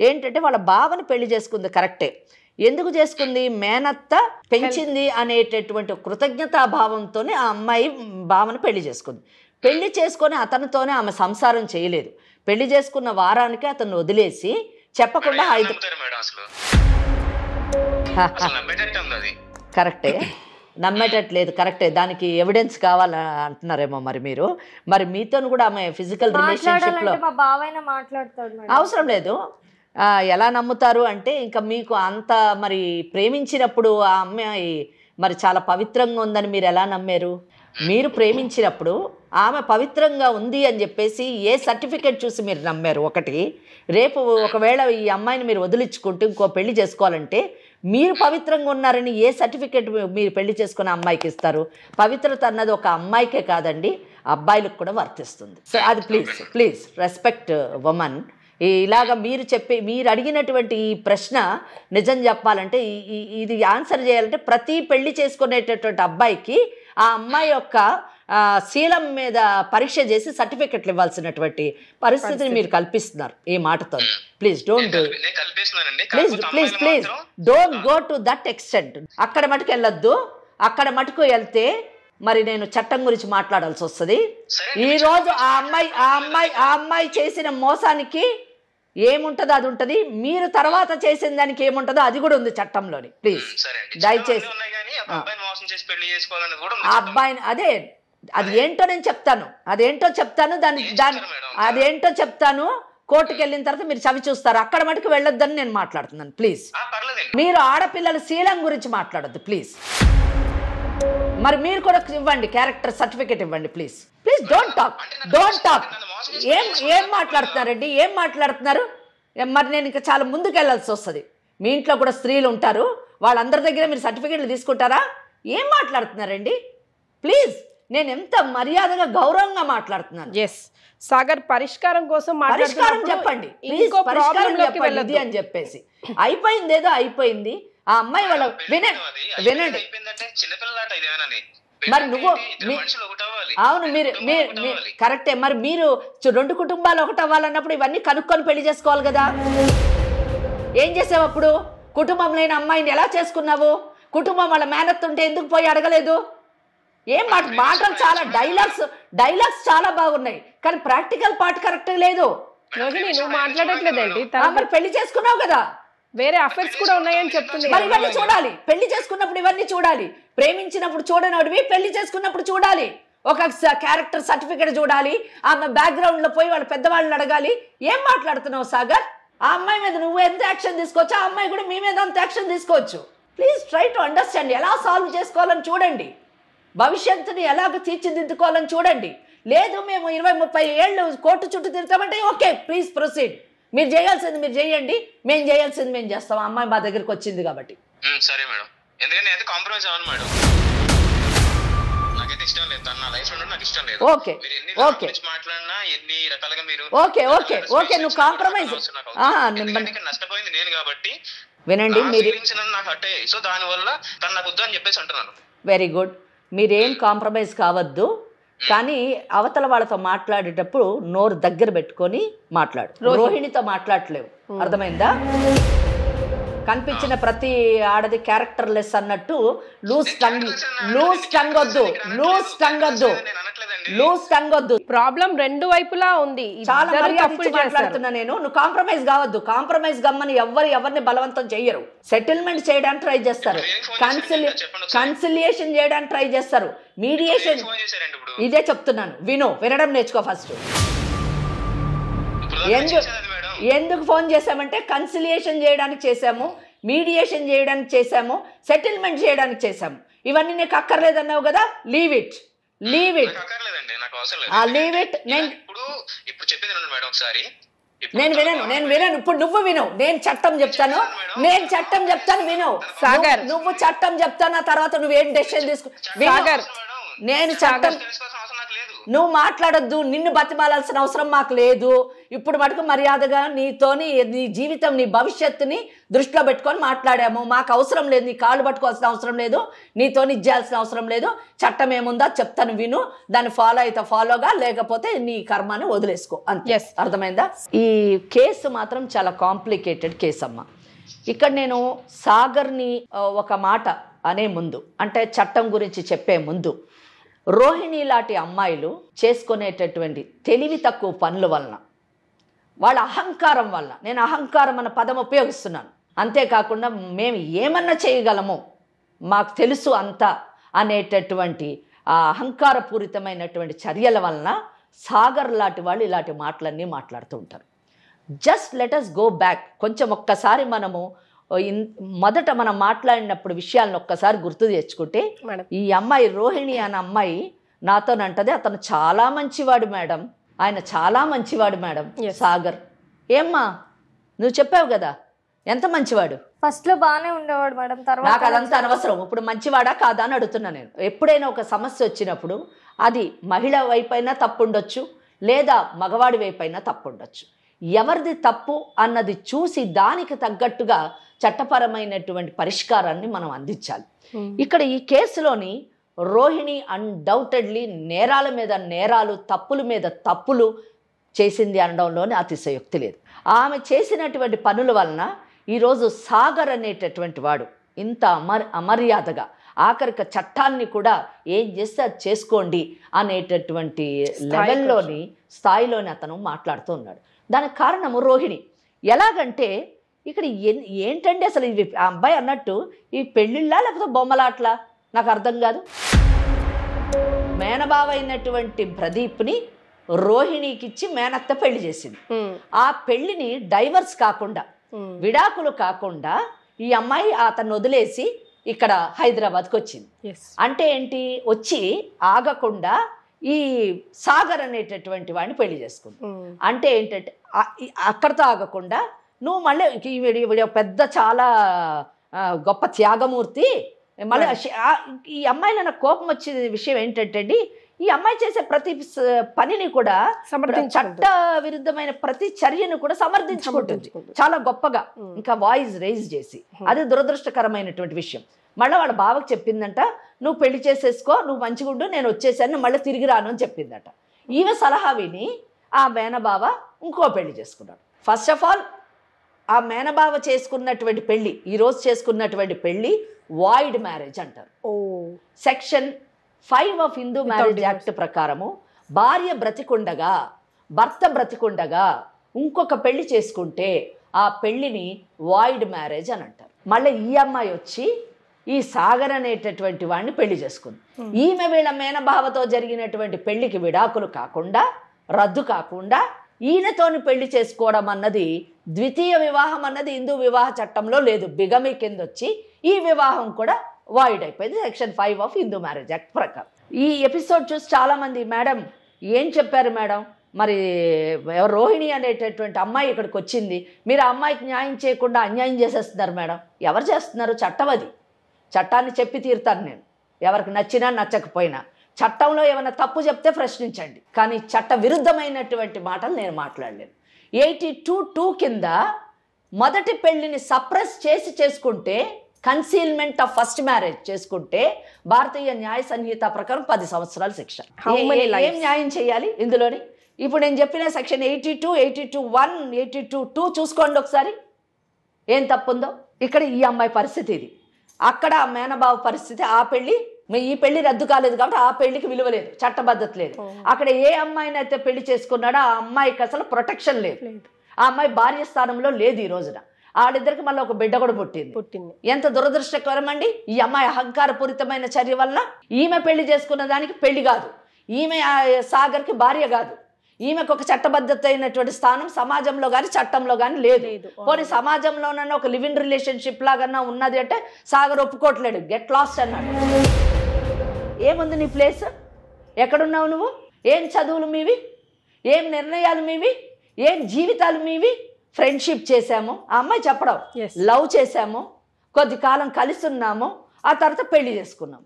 ఏంటంటే వాళ్ళ బావని పెళ్లి చేసుకుంది కరెక్టే. ఎందుకు చేసుకుంది? మేనత్త పెంచింది అనేటటువంటి కృతజ్ఞతాభావంతోనే ఆ అమ్మాయి బావని పెళ్లి చేసుకుంది. పెళ్లి చేసుకొని అతనితోనే ఆమె సంసారం చేయలేదు. పెళ్లి చేసుకున్న వారానికి అతను వదిలేసి చెప్పకుండా కరెక్టే, నమ్మేటట్లేదు. కరెక్టే, దానికి ఎవిడెన్స్ కావాలని అంటున్నారేమో మరి మీతో కూడా ఆమె ఫిజికల్ రిలేషన్షిప్ లో అవసరం లేదు. ఎలా నమ్ముతారు అంటే ఇంకా మీకు అంత మరి ప్రేమించినప్పుడు ఆ అమ్మాయి మరి చాలా పవిత్రంగా ఉందని మీరు ఎలా నమ్మారు? మీరు ప్రేమించినప్పుడు ఆమె పవిత్రంగా ఉంది అని చెప్పేసి ఏ సర్టిఫికేట్ చూసి మీరు నమ్మారు? ఒకటి, రేపు ఒకవేళ ఈ అమ్మాయిని మీరు వదిలించుకుంటూ ఇంకో పెళ్లి చేసుకోవాలంటే మీరు పవిత్రంగా ఉన్నారని ఏ సర్టిఫికేట్ మీరు పెళ్లి చేసుకున్న అమ్మాయికి ఇస్తారు? పవిత్రత అన్నది ఒక అమ్మాయికే కాదండి, అబ్బాయిలకు కూడా వర్తిస్తుంది. సో అది ప్లీజ్ రెస్పెక్ట్ ఉమెన్. ఇలాగ మీరు అడిగినటువంటి ఈ ప్రశ్న నిజం చెప్పాలంటే ఇది ఆన్సర్ చేయాలంటే ప్రతి పెళ్లి చేసుకునేటటువంటి అబ్బాయికి ఆ అమ్మాయి యొక్క శీలం మీద పరీక్ష చేసి సర్టిఫికెట్లు ఇవ్వాల్సినటువంటి పరిస్థితిని మీరు కల్పిస్తున్నారు ఈ మాటతో. Please don't go to that extent. అక్కడ మటుకు వెళ్ళొద్దు. అక్కడ మటుకు వెళ్తే మరి నేను చట్టం గురించి మాట్లాడాల్సి వస్తుంది. ఈరోజు ఆ అమ్మాయి చేసిన మోసానికి ఏముంటుందో అది ఉంటుంది, మీరు తర్వాత చేసిన దానికి ఏముంటుందో అది కూడా ఉంది చట్టంలోని. ప్లీజ్ దయచేసి ఆ అబ్బాయిని అది ఏంటో నేను చెప్తాను, అదేంటో చెప్తాను. కోర్టుకు వెళ్ళిన తర్వాత మీరు చవి చూస్తారు. అక్కడ మటుకు వెళ్ళొద్దని నేను మాట్లాడుతున్నాను. ప్లీజ్ మీరు ఆడపిల్లల శీలం గురించి మాట్లాడొద్దు ప్లీజ్. మరి మీరు కూడా ఇవ్వండి, క్యారెక్టర్ సర్టిఫికేట్ ఇవ్వండి ప్లీజ్. Don't talk. ఏం మాట్లాడుతున్నారండి? ఏం మాట్లాడుతున్నారు? మరి నేను ఇంకా చాలా ముందుకు వెళ్ళాల్సి వస్తుంది. మీ ఇంట్లో కూడా స్త్రీలు ఉంటారు, వాళ్ళందరి దగ్గర మీరు సర్టిఫికేట్లు తీసుకుంటారా? ఏం మాట్లాడుతున్నారండి? ప్లీజ్, నేను ఎంత మర్యాదగా గౌరవంగా మాట్లాడుతున్నాను. ఎస్ సాగర్, పరిష్కారం కోసం పరిష్కారం చెప్పండి అని చెప్పేసి అయిపోయింది, ఏదో అయిపోయింది. ఆ అమ్మాయి వాళ్ళ వినండి. మరి అవ్వాలి. అవును, మీరు కరెక్టే. మరి మీరు 2 కుటుంబాలు ఒకటి అవ్వాలన్నప్పుడు ఇవన్నీ కనుక్కొని పెళ్లి చేసుకోవాలి కదా. ఏం చేసావు అప్పుడు? కుటుంబం లేని అమ్మాయిని ఎలా చేసుకున్నావు? కుటుంబం వాళ్ళ మేనత్ ఉంటే ఎందుకు పోయి అడగలేదు? ఏం మాటలు చాలా డైలాగ్స్ చాలా బాగున్నాయి, కానీ ప్రాక్టికల్ పార్ట్ కరెక్ట్ లేదు. రోహిణి నువ్వు మాట్లాడట్లేదేంటి? మరి పెళ్లి చేసుకున్నావు కదా, వేరే అఫైర్స్ కూడా ఉన్నాయని చెప్తుంది. మరి ఇవన్నీ చూడాలి. పెళ్లి చేసుకున్నప్పుడు ఇవన్నీ చూడాలి. ప్రేమించినప్పుడు చూడనోడివి, పెళ్లి చేసుకున్నప్పుడు చూడాలి. ఒక క్యారెక్టర్ సర్టిఫికేట్ చూడాలి. ఆమె బ్యాక్గ్రౌండ్ లో పోయి వాళ్ళ పెద్దవాళ్ళని అడగాలి. ఏం మాట్లాడుతున్నావు సాగర్? ఆ అమ్మాయి మీద నువ్వు ఎంత యాక్షన్ తీసుకోవచ్చు, ఆ అమ్మాయి కూడా మీ మీద అంత యాక్షన్ తీసుకోవచ్చు. Please try to understand. ఎలా సాల్వ్ చేసుకోవాలని చూడండి, భవిష్యత్తుని ఎలాగ తీర్చిదిద్దుకోవాలని చూడండి. లేదు మేము 20-30 ఏళ్ళు కోర్టు చుట్టూ తిరుగుతామంటే ఓకే, ప్లీజ్ ప్రొసీడ్. మీరు చేయాల్సింది మీరు చేయండి, మేము చేయాల్సింది మేము చేస్తాం. అమ్మాయి మా దగ్గరికి వచ్చింది కాబట్టి. సరే మేడం, ఎందుకంటే నేను కాంప్రమైజ్ అవ్వను మేడం. నాకైతే ఇష్టం లేదు, తన నా లైఫ్ లో నాకు ఇష్టం లేదు. ఓకే ఓకే మాట్లాడినా ఎన్ని రకాలుగా మీరు ఓకే ఓకే ఓకే నువ్వు కాంప్రమైజ్. నష్టపోయింది నేను కాబట్టి వినండి, మీరు నాకు హర్ట్ అయ్యాయి. సో దాని వల్ల తను నాకు వద్దు అని చెప్పేసి అంటున్నాను. Very good. మీరేం కాంప్రమైజ్ కావద్దు, కానీ అవతల వాళ్ళతో మాట్లాడేటప్పుడు నోరు దగ్గర పెట్టుకొని మాట్లాడు. రోహిణితో మాట్లాడలేవు, అర్థమైందా? కనిపించిన ప్రతి ఆడది క్యారెక్టర్ లెస్ అన్నట్టు లూజ్ టంగ్ వద్దు. ప్రాబ్లం 2 వైపులా ఉంది. చాలా మాట్లాడుతున్నా నేను. నువ్వు కాంప్రమైజ్ కావద్దు. కాంప్రమైజ్ గమ్మని ఎవరిని బలవంతం చెయ్యరు. సెటిల్మెంట్ చేయడానికి ట్రై చేస్తారు, కన్సిలియేషన్ చేయడానికి ట్రై చేస్తారు, మీడియేషన్. ఇదే చెప్తున్నాను, వినడం నేర్చుకో ఫస్ట్. ఎందుకు ఫోన్ చేసామంటే కన్సిలియేషన్ చేయడానికి చేసాము, మీడియేషన్ చేయడానికి చేసాము, సెటిల్మెంట్ చేయడానికి చేసాము. ఇవన్నీ నీకు అక్కర్లేదన్నావు కదా, లీవ్ ఇట్. నేను వినను. ఇప్పుడు నువ్వు విను, నేను చట్టం చెప్తాను విను. సాగర్ నువ్వు చట్టం చెప్తాను, తర్వాత నువ్వేం డెసిషన్ తీసుకో. నేను చట్టం, నువ్వు మాట్లాడొద్దు, నిన్ను బతిమాలాల్సిన అవసరం మాకు లేదు. ఇప్పుడు మటుకు మర్యాదగా నీతోని నీ జీవితం, నీ భవిష్యత్తుని దృష్టిలో పెట్టుకొని మాట్లాడాము. మాకు అవసరం లేదు, నీ కాళ్ళు పట్టుకోవాల్సిన అవసరం లేదు, నీతోని ఇచ్చేయాల్సిన అవసరం లేదు. చట్టం ఏముందో చెప్తాను విను, దాన్ని ఫాలో అయితే ఫాలోగా, లేకపోతే నీ కర్మాన్ని వదిలేసుకో అంతే. అర్థమైందా? ఈ కేసు మాత్రం చాలా కాంప్లికేటెడ్ కేసు అమ్మా. ఇక్కడ నేను సాగర్ని ఒక మాట అనే ముందు, అంటే చట్టం గురించి చెప్పే ముందు, రోహిణి లాంటి అమ్మాయిలు చేసుకునేటటువంటి తెలివి తక్కువ పనుల వలన, వాళ్ళ అహంకారం వల్ల, నేను అహంకారం అన్న పదం ఉపయోగిస్తున్నాను, అంతేకాకుండా మేము ఏమన్నా చేయగలము, మాకు తెలుసు అంతా అనేటటువంటి ఆ అహంకారపూరితమైనటువంటి చర్యల వలన సాగర్ లాంటి వాళ్ళు ఇలాంటి మాటలన్నీ మాట్లాడుతూ ఉంటారు. Just let us go back. కొంచెం ఒక్కసారి మనము మొదట మనం మాట్లాడినప్పుడు విషయాలను ఒక్కసారి గుర్తు తెచ్చుకుంటే, ఈ అమ్మాయి రోహిణి అనే అమ్మాయి నాతోనంటది, అతను చాలా మంచివాడు మేడం, ఆయన చాలా మంచివాడు మేడం సాగర్. ఏమ్మా నువ్వు చెప్పావు కదా, ఎంత మంచివాడు? ఫస్ట్ లో బాగానే ఉండేవాడు మేడం, తర్వాత నాకు అదంతా అనవసరం. ఇప్పుడు మంచివాడా కాదా అని అడుగుతున్నా నేను. ఎప్పుడైనా ఒక సమస్య వచ్చినప్పుడు అది మహిళ వైపైనా తప్పు ఉండొచ్చు, లేదా మగవాడి వైపైనా తప్పు ఉండొచ్చు. ఎవరిది తప్పు అన్నది చూసి దానికి తగ్గట్టుగా చట్టపరమైనటువంటి పరిష్కారాన్ని మనం అందించాలి. ఇక్కడ ఈ కేసులోని రోహిణి అన్డౌటెడ్లీ నేరాల మీద నేరాలు, తప్పుల మీద తప్పులు చేసింది అనడంలోనే అతిశయోక్తి లేదు. ఆమె చేసినటువంటి పనుల వలన ఈరోజు సాగర్ అనేటటువంటి వాడు ఇంత అమర్యాదగా, ఆఖరిక చట్టాన్ని కూడా ఏం చేస్తే అది చేసుకోండి అనేటటువంటి లెవెల్లోని స్థాయిలోని అతను మాట్లాడుతూ ఉన్నాడు. దానికి కారణము రోహిణి. ఎలాగంటే ఇక్కడ ఏంటంటే అసలు ఇవి ఆ అబ్బాయి అన్నట్టు ఈ పెళ్ళిళ్ళా లేకపోతే బొమ్మలాట్లా నాకు అర్థం కాదు. మేనబావ అయినటువంటి ప్రదీప్ని రోహిణికి ఇచ్చి మేనత్త పెళ్లి చేసింది. ఆ పెళ్లిని డైవర్స్ కాకుండా, విడాకులు కాకుండా ఈ అమ్మాయి అతను వదిలేసి ఇక్కడ హైదరాబాద్కి వచ్చింది. అంటే ఏంటి, వచ్చి ఆగకుండా ఈ సాగర్ అనేటటువంటి వాడిని పెళ్లి చేసుకుంది. అంటే ఏంటంటే అక్కడితో ఆగకుండా నువ్వు మళ్ళీ వీడి పెద్ద చాలా గొప్ప త్యాగమూర్తి, మళ్ళీ ఈ అమ్మాయిలో నాకు కోపం వచ్చే విషయం ఏంటంటే అండి, ఈ అమ్మాయి చేసే ప్రతి పనిని కూడా చట్ట విరుద్ధమైన ప్రతి చర్యను కూడా సమర్థించుకుంటుంది చాలా గొప్పగా, ఇంకా వాయిస్ రైజ్ చేసి. అది దురదృష్టకరమైనటువంటి విషయం. మళ్ళీ వాళ్ళ బావకు చెప్పిందంట, నువ్వు పెళ్లి చేసేసుకో, నువ్వు మంచిగా ఉండు, నేను వచ్చేసాను, మళ్ళీ తిరిగి రాను అని చెప్పిందట. ఈమె సలహా విని ఆ మేనబావ ఇంకో పెళ్లి చేసుకున్నాడు. ఫస్ట్ ఆఫ్ ఆల్ ఆ మేనబావ చేసుకున్నటువంటి పెళ్లి, ఈరోజు చేసుకున్నటువంటి పెళ్లి వాయిడ్ మ్యారేజ్ అంటారు. Section 5 of Hindu marriage act ప్రకారము భార్య బ్రతికుండగా, భర్త బ్రతికుండగా ఇంకొక పెళ్లి చేసుకుంటే ఆ పెళ్లిని వాయిడ్ మ్యారేజ్ అని అంటారు. మళ్ళీ ఈ అమ్మాయి వచ్చి ఈ సాగర్ అనేటటువంటి వాడిని పెళ్లి చేసుకుంది. ఈమె వీళ్ళ మేనబావతో జరిగినటువంటి పెళ్లికి విడాకులు కాకుండా, రద్దు కాకుండా ఈయనతోని పెళ్లి చేసుకోవడం అన్నది ద్వితీయ వివాహం అన్నది హిందూ వివాహ చట్టంలో లేదు. బిగమి కింద వచ్చి ఈ వివాహం కూడా వాయిడ్ అయిపోయింది section 5 of Hindu marriage act ప్రకారం. ఈ ఎపిసోడ్ చూసి చాలామంది మేడం ఏం చెప్పారు మేడం, మరి రోహిణి అనేటటువంటి అమ్మాయి ఇక్కడికి వచ్చింది, మీరు ఆ అమ్మాయికి న్యాయం చేయకుండా అన్యాయం చేసేస్తున్నారు మేడం. ఎవరు చేస్తున్నారు? చట్టం అది. చట్టాన్ని చెప్పి తీరుతాను నేను, ఎవరికి నచ్చినా నచ్చకపోయినా. చట్టంలో ఏమైనా తప్పు చెప్తే ప్రశ్నించండి, కానీ చట్ట విరుద్ధమైనటువంటి మాటలు నేను మాట్లాడలేను. 82(2) కింద మొదటి పెళ్లిని సప్రెస్ చేసి చేసుకుంటే, కన్సీల్మెంట్ ఆఫ్ ఫస్ట్ మ్యారేజ్ చేసుకుంటే భారతీయ న్యాయ సంహిత ప్రకారం 10 సంవత్సరాల శిక్ష. ఏం న్యాయం చేయాలి ఇందులోని? ఇప్పుడు నేను చెప్పిన సెక్షన్ 82, 82(1), 82(2) చూసుకోండి ఒకసారి, ఏం తప్పుందో. ఇక్కడ ఈ అమ్మాయి పరిస్థితి ఇది, అక్కడ ఆ మేనబావ పరిస్థితి. ఆ పెళ్లి, ఈ పెళ్లి రద్దు కాలేదు కాబట్టి ఆ పెళ్లికి విలువ లేదు, చట్టబద్ధత లేదు. అక్కడ ఏ అమ్మాయిని అయితే పెళ్లి చేసుకున్నాడో ఆ అమ్మాయికి అసలు ప్రొటెక్షన్ లేదు. ఆ అమ్మాయి భార్య స్థానంలో లేదు ఈ రోజున. ఆడిద్దరికి మళ్ళీ ఒక బిడ్డ కూడా పుట్టింది. ఎంత దురదృష్టకరం అండి. ఈ అమ్మాయి అహంకారపూరితమైన చర్య వల్ల ఈమె పెళ్లి చేసుకున్న దానికి పెళ్లి కాదు, ఈమె సాగర్కి భార్య కాదు, ఈమెకు ఒక చట్టబద్ధత అయినటువంటి స్థానం సమాజంలో కానీ చట్టంలో కానీ లేదు. పోనీ సమాజంలోనన్నా ఒక లివ్ ఇన్ రిలేషన్షిప్ లాగన్నా ఉన్నది అంటే సాగర్ ఒప్పుకోవట్లేడు, గెట్ లాస్ట్ అన్నాడు. ఏముంది నీ ప్లేస్? ఎక్కడున్నావు నువ్వు? ఏం చదువులు మీవి? ఏం నిర్ణయాలు మీవి? ఏం జీవితాలు మీవి? ఫ్రెండ్షిప్ చేశాము, ఆ అమ్మాయి చెప్పడం, లవ్ చేశాము, కొద్ది కాలం కలిసి ఉన్నాము, ఆ తర్వాత పెళ్లి చేసుకున్నాము.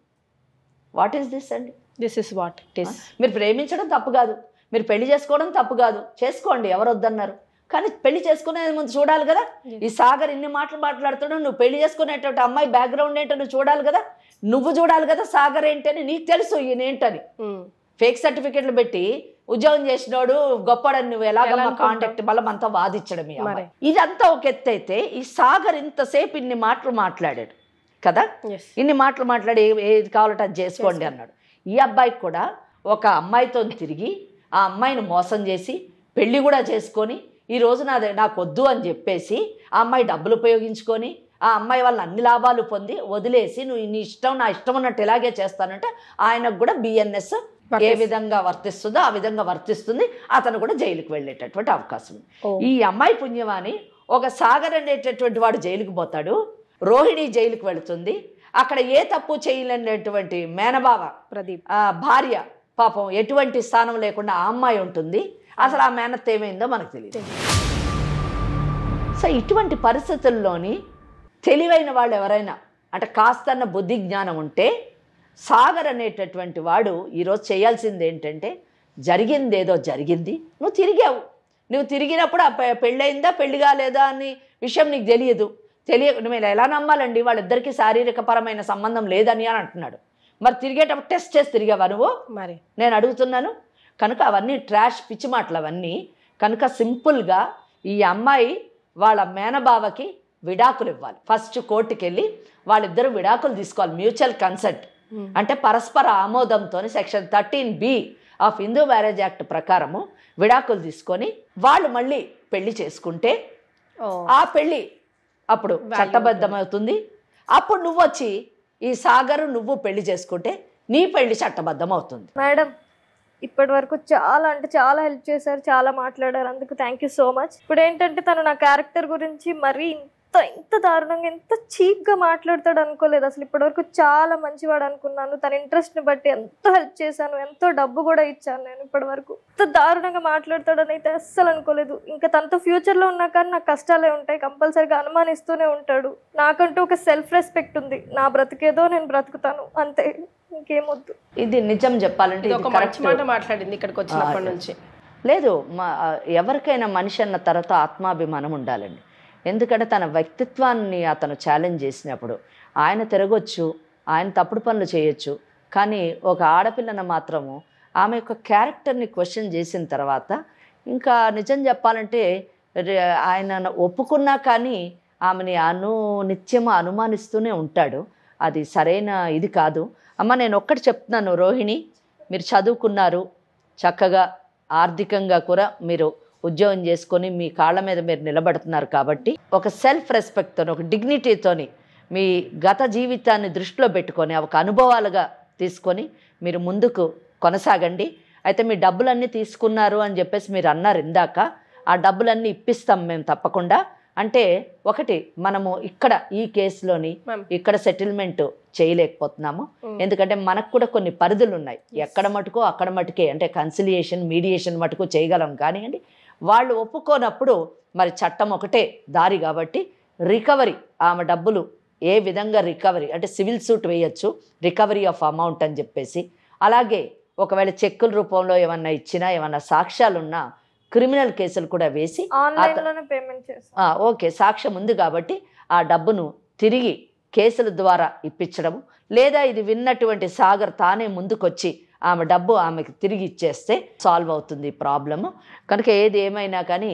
వాట్ ఈస్ దిస్ అండి? This is what it is. మీరు ప్రేమించడం తప్పు కాదు, మీరు పెళ్లి చేసుకోవడం తప్పు కాదు, చేసుకోండి, ఎవరు వద్దన్నారు. కానీ పెళ్లి చేసుకునే ముందు చూడాలి కదా. ఈ సాగర్ ఇన్ని మాటలు మాట్లాడుతున్నావు, నువ్వు పెళ్లి చేసుకునేటువంటి అమ్మాయి బ్యాక్గ్రౌండ్ ఏంటో నువ్వు చూడాలి కదా. నువ్వు చూడాలి కదా సాగర్ ఏంటని, నీకు తెలుసు ఈయన ఏంటని. ఫేక్ సర్టిఫికెట్లు పెట్టి ఉద్యోగం చేసినోడు గొప్పడని నువ్వు ఎలాగమ్మా కాంటాక్ట్ బలం అంతా వాదించడం. ఇదంతా ఒక ఎత్తు అయితే, ఈ సాగర్ ఇంతసేపు ఇన్ని మాటలు మాట్లాడాడు కదా, ఇన్ని మాటలు మాట్లాడి ఏది కావాలంటే అది చేసుకోండి అన్నాడు. ఈ అబ్బాయికి కూడా ఒక అమ్మాయితో తిరిగి ఆ అమ్మాయిని మోసం చేసి పెళ్లి కూడా చేసుకొని ఈ రోజు నాకు వద్దు అని చెప్పేసి ఆ అమ్మాయి డబ్బులు ఉపయోగించుకొని ఆ అమ్మాయి వాళ్ళ అన్ని లాభాలు పొంది వదిలేసి నువ్వు నీ ఇష్టం నా ఇష్టం అన్నట్టు ఇలాగే చేస్తానంటే ఆయనకు కూడా బిఎన్ఎస్ ఏ విధంగా వర్తిస్తుందో ఆ విధంగా వర్తిస్తుంది. అతను కూడా జైలుకు వెళ్ళేటటువంటి అవకాశం ఉంది. ఈ అమ్మాయి పుణ్యమాని ఒక సాగర్ అనేటటువంటి వాడు జైలుకు పోతాడు, రోహిణి జైలుకు వెళుతుంది. అక్కడ ఏ తప్పు చేయలేనటువంటి మేనబావ ప్రదీప్ భార్య పాపం ఎటువంటి స్థానం లేకుండా ఆ అమ్మాయి ఉంటుంది. అసలు ఆ మేనత్ ఏమైందో మనకు తెలియదు. సో ఇటువంటి పరిస్థితుల్లోని తెలివైన వాళ్ళు ఎవరైనా అంటే కాస్తన్న బుద్ధి జ్ఞానం ఉంటే సాగర్ అనేటటువంటి వాడు ఈరోజు చేయాల్సింది ఏంటంటే, జరిగిందేదో జరిగింది, నువ్వు తిరిగావు, నువ్వు తిరిగినప్పుడు ఆ పెళ్ళయిందా పెళ్లి కాలేదా అని విషయం నీకు తెలియదు. నువ్వు ఎలా నమ్మాలండి? వాళ్ళిద్దరికీ శారీరకపరమైన సంబంధం లేదని అని అంటున్నాడు. మరి తిరిగేటప్పుడు టెస్ట్ చేసి తిరిగావా నువ్వు? మరి నేను అడుగుతున్నాను. కనుక అవన్నీ ట్రాష్ పిచ్చి మాటలు అవన్నీ. కనుక సింపుల్గా ఈ అమ్మాయి వాళ్ళ మేనబావకి విడాకులు ఇవ్వాలి. ఫస్ట్ కోర్టుకి వెళ్ళి వాళ్ళిద్దరూ విడాకులు తీసుకోవాలి, మ్యూచువల్ కన్సెంట్ అంటే పరస్పర ఆమోదంతో section 13B of Hindu marriage act ప్రకారము విడాకులు తీసుకొని వాళ్ళు మళ్ళీ పెళ్లి చేసుకుంటే ఆ పెళ్లి అప్పుడు చట్టబద్ధమవుతుంది. అప్పుడు నువ్వు వచ్చి ఈ సాగరు నువ్వు పెళ్లి చేసుకుంటే నీ పెళ్లి చట్టబద్ధం అవుతుంది. మేడం ఇప్పటి వరకు చాలా అంటే చాలా హెల్ప్ చేశారు, చాలా మాట్లాడారు, అందుకు థ్యాంక్ యూ సో మచ్. ఇప్పుడు ఏంటంటే తను నా క్యారెక్టర్ గురించి మరీ ఇంత దారుణంగా ఎంత చీప్గా మాట్లాడతాడు అనుకోలేదు అసలు. ఇప్పటివరకు చాలా మంచివాడు అనుకున్నాను. తన ఇంట్రెస్ట్ని బట్టి ఎంతో హెల్ప్ చేశాను, ఎంతో డబ్బు కూడా ఇచ్చాను. నేను ఇప్పటివరకు ఇంత దారుణంగా మాట్లాడతాడని అయితే అస్సలు అనుకోలేదు. ఇంకా తనతో ఫ్యూచర్లో ఉన్నా కానీ నాకు కష్టాలే ఉంటాయి, కంపల్సరీగా అనుమానిస్తూనే ఉంటాడు. నాకంటూ ఒక సెల్ఫ్ రెస్పెక్ట్ ఉంది, నా బ్రతికేదో నేను బ్రతుకుతాను అంతే, ఇంకేమొద్దు. ఇది నిజం చెప్పాలంటే ఒక మంచి మాట మాట్లాడింది ఇక్కడికి వచ్చినప్పటి నుంచి. లేదు, ఎవరికైనా మనిషి అన్న తర్వాత ఆత్మాభిమానం ఉండాలండి. ఎందుకంటే తన వ్యక్తిత్వాన్ని అతను ఛాలెంజ్ చేసినప్పుడు ఆయన తిరగొచ్చు, ఆయన తప్పుడు పనులు చేయొచ్చు, కానీ ఒక ఆడపిల్లను మాత్రము ఆమె యొక్క క్యారెక్టర్ని క్వశ్చన్ చేసిన తర్వాత ఇంకా నిజం చెప్పాలంటే ఆయన ఒప్పుకున్నా కానీ ఆమెని నిత్యము అనుమానిస్తూనే ఉంటాడు. అది సరైన ఇది కాదు. అమ్మ నేను ఒక్కటి చెప్తున్నాను రోహిణి, మీరు చదువుకున్నారు, చక్కగా ఆర్థికంగా కూడా మీరు ఉద్యోగం చేసుకొని మీ కాళ్ళ మీద మీరు నిలబడుతున్నారు కాబట్టి ఒక సెల్ఫ్ రెస్పెక్ట్తో, ఒక డిగ్నిటీతోని మీ గత జీవితాన్ని దృష్టిలో పెట్టుకొని ఒక అనుభవాలుగా తీసుకొని మీరు ముందుకు కొనసాగండి. అయితే మీ డబ్బులన్నీ తీసుకున్నారు అని చెప్పేసి మీరు అన్నారు ఇందాక, ఆ డబ్బులన్నీ ఇప్పిస్తాం మేము తప్పకుండా. అంటే ఒకటి మనము ఇక్కడ ఈ కేసులోని ఇక్కడ సెటిల్మెంట్ చేయలేకపోతున్నాము, ఎందుకంటే మనకు కూడా కొన్ని పరిధులు ఉన్నాయి. ఎక్కడ మటుకో అక్కడ మటుకే, అంటే కన్సిలియేషన్ మీడియేషన్ మటుకు చేయగలం కానివ్వండి. వాళ్ళు ఒప్పుకోనప్పుడు మరి చట్టం ఒకటే దారి కాబట్టి రికవరీ, ఆమె డబ్బులు ఏ విధంగా రికవరీ అంటే సివిల్ సూట్ వేయచ్చు, రికవరీ ఆఫ్ అమౌంట్ అని చెప్పేసి. అలాగే ఒకవేళ చెక్కుల రూపంలో ఏమన్నా ఇచ్చినా, ఏమన్నా సాక్ష్యాలున్నా క్రిమినల్ కేసులు కూడా వేసి ఓకే సాక్ష్యం ఉంది కాబట్టి ఆ డబ్బును తిరిగి కేసుల ద్వారా ఇప్పించడము, లేదా ఇది విన్నటువంటి సాగర్ తానే ముందుకొచ్చి ఆమె డబ్బు ఆమెకు తిరిగి ఇచ్చేస్తే సాల్వ్ అవుతుంది ప్రాబ్లము. కనుక ఏది ఏమైనా కానీ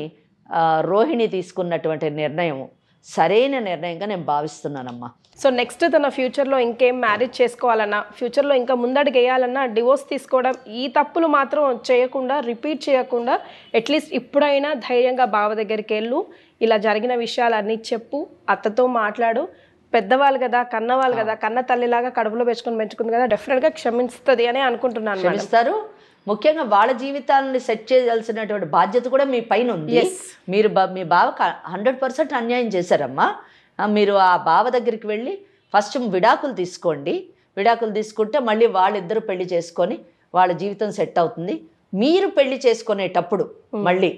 రోహిణి తీసుకున్నటువంటి నిర్ణయం సరైన నిర్ణయంగా నేను భావిస్తున్నానమ్మా. సో నెక్స్ట్ తన ఫ్యూచర్లో ఇంకేం మ్యారేజ్ చేసుకోవాలన్నా, ఫ్యూచర్లో ఇంకా ముందడుగు వేయాలన్నా డివోర్స్ తీసుకోవడం, ఈ తప్పులు మాత్రం చేయకుండా, రిపీట్ చేయకుండా అట్లీస్ట్ ఇప్పుడైనా ధైర్యంగా బావ దగ్గరికి వెళ్ళు, ఇలా జరిగిన విషయాలన్నీ చెప్పు, అత్తతో మాట్లాడు. పెద్దవాళ్ళు కదా, కన్నవాళ్ళు కదా, కన్న తల్లిలాగా కడుపులో పెంచుకుంది కదా, డెఫినెట్గా క్షమిస్తుంది అని అనుకుంటున్నాను. క్షమిస్తారు. ముఖ్యంగా వాళ్ళ జీవితాలను సెట్ చేయాల్సినటువంటి బాధ్యత కూడా మీ పైన ఉంది. మీరు మీ బావకు 100% అన్యాయం చేశారమ్మా. మీరు ఆ బావ దగ్గరికి వెళ్ళి ఫస్ట్ విడాకులు తీసుకోండి. విడాకులు తీసుకుంటే మళ్ళీ వాళ్ళిద్దరూ పెళ్లి చేసుకొని వాళ్ళ జీవితం సెట్ అవుతుంది. మీరు పెళ్లి చేసుకునేటప్పుడు మళ్ళీ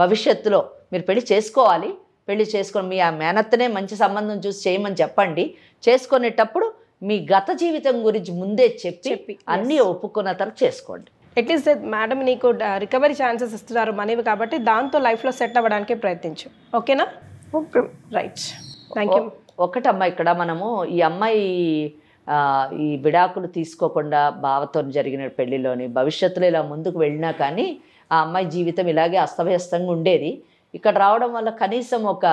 భవిష్యత్తులో మీరు పెళ్లి చేసుకోవాలి. పెళ్లి చేసుకొని మీ ఆ మేనత్తనే మంచి సంబంధం చూసి చేయమని చెప్పండి. చేసుకునేటప్పుడు మీ గత జీవితం గురించి ముందే చెప్పి అన్నీ ఒప్పుకున్న తర్వాత చేసుకోండి. అట్లీస్ట్ మేడం నీకు రికవరీ ఛాన్సెస్ ఇస్తున్నారు మనీవి కాబట్టి దాంతో లైఫ్లో సెట్ అవ్వడానికి ప్రయత్నించు. ఓకేనా? Okay, right, thank you. ఒకటమ్మా, ఇక్కడ మనము ఈ అమ్మాయి ఈ విడాకులు తీసుకోకుండా బావతో జరిగిన పెళ్లిలోని భవిష్యత్తులో ఇలా ముందుకు వెళ్ళినా కానీ ఆ అమ్మాయి జీవితం ఇలాగే అస్తవ్యస్తంగా ఉండేది. ఇక్కడ రావడం వల్ల కనీసం ఒక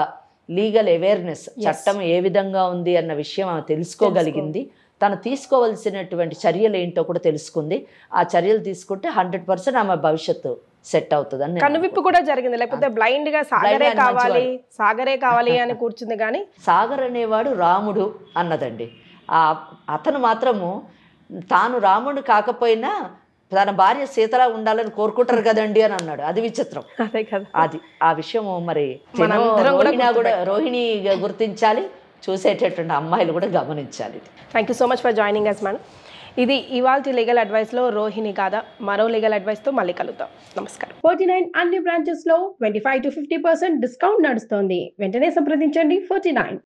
లీగల్ అవేర్నెస్, చట్టం ఏ విధంగా ఉంది అన్న విషయం ఆమె తెలుసుకోగలిగింది. తను తీసుకోవాల్సినటువంటి చర్యలు ఏంటో కూడా తెలుసుకుంది. ఆ చర్యలు తీసుకుంటే 100% ఆమె భవిష్యత్తు సెట్ అవుతుందని. కనువిప్పు కూడా జరిగింది, లేకపోతే బ్లైండ్ గా సాగరే కావాలి అని కూర్చుంది. కానీ సాగర్ అనేవాడు రాముడు అన్నదండి. అతను మాత్రము తాను రాముడు కాకపోయినా తన భార్య సీతలా ఉండాలని కోరుకుంటారు కదండి అని అన్నాడు. అది విచిత్రం. అదే కదా, అది ఆ విషయం మరి రోహిణి గుర్తించాలి, చూసేటటువంటి అమ్మాయిలు కూడా గమనించాలి. Thank you so much for joining us madam. ఇది ఇవాల్టి లీగల్ అడ్వైస్లో రోహిణి కాదా. మరో లీగల్ అడ్వైస్తో మళ్ళీ కలుద్దాం. నమస్కారం. 49 అన్ని బ్రాంచెస్లో 25 to 50% డిస్కౌంట్ నడుస్తోంది. వెంటనే సంప్రదించండి. 49.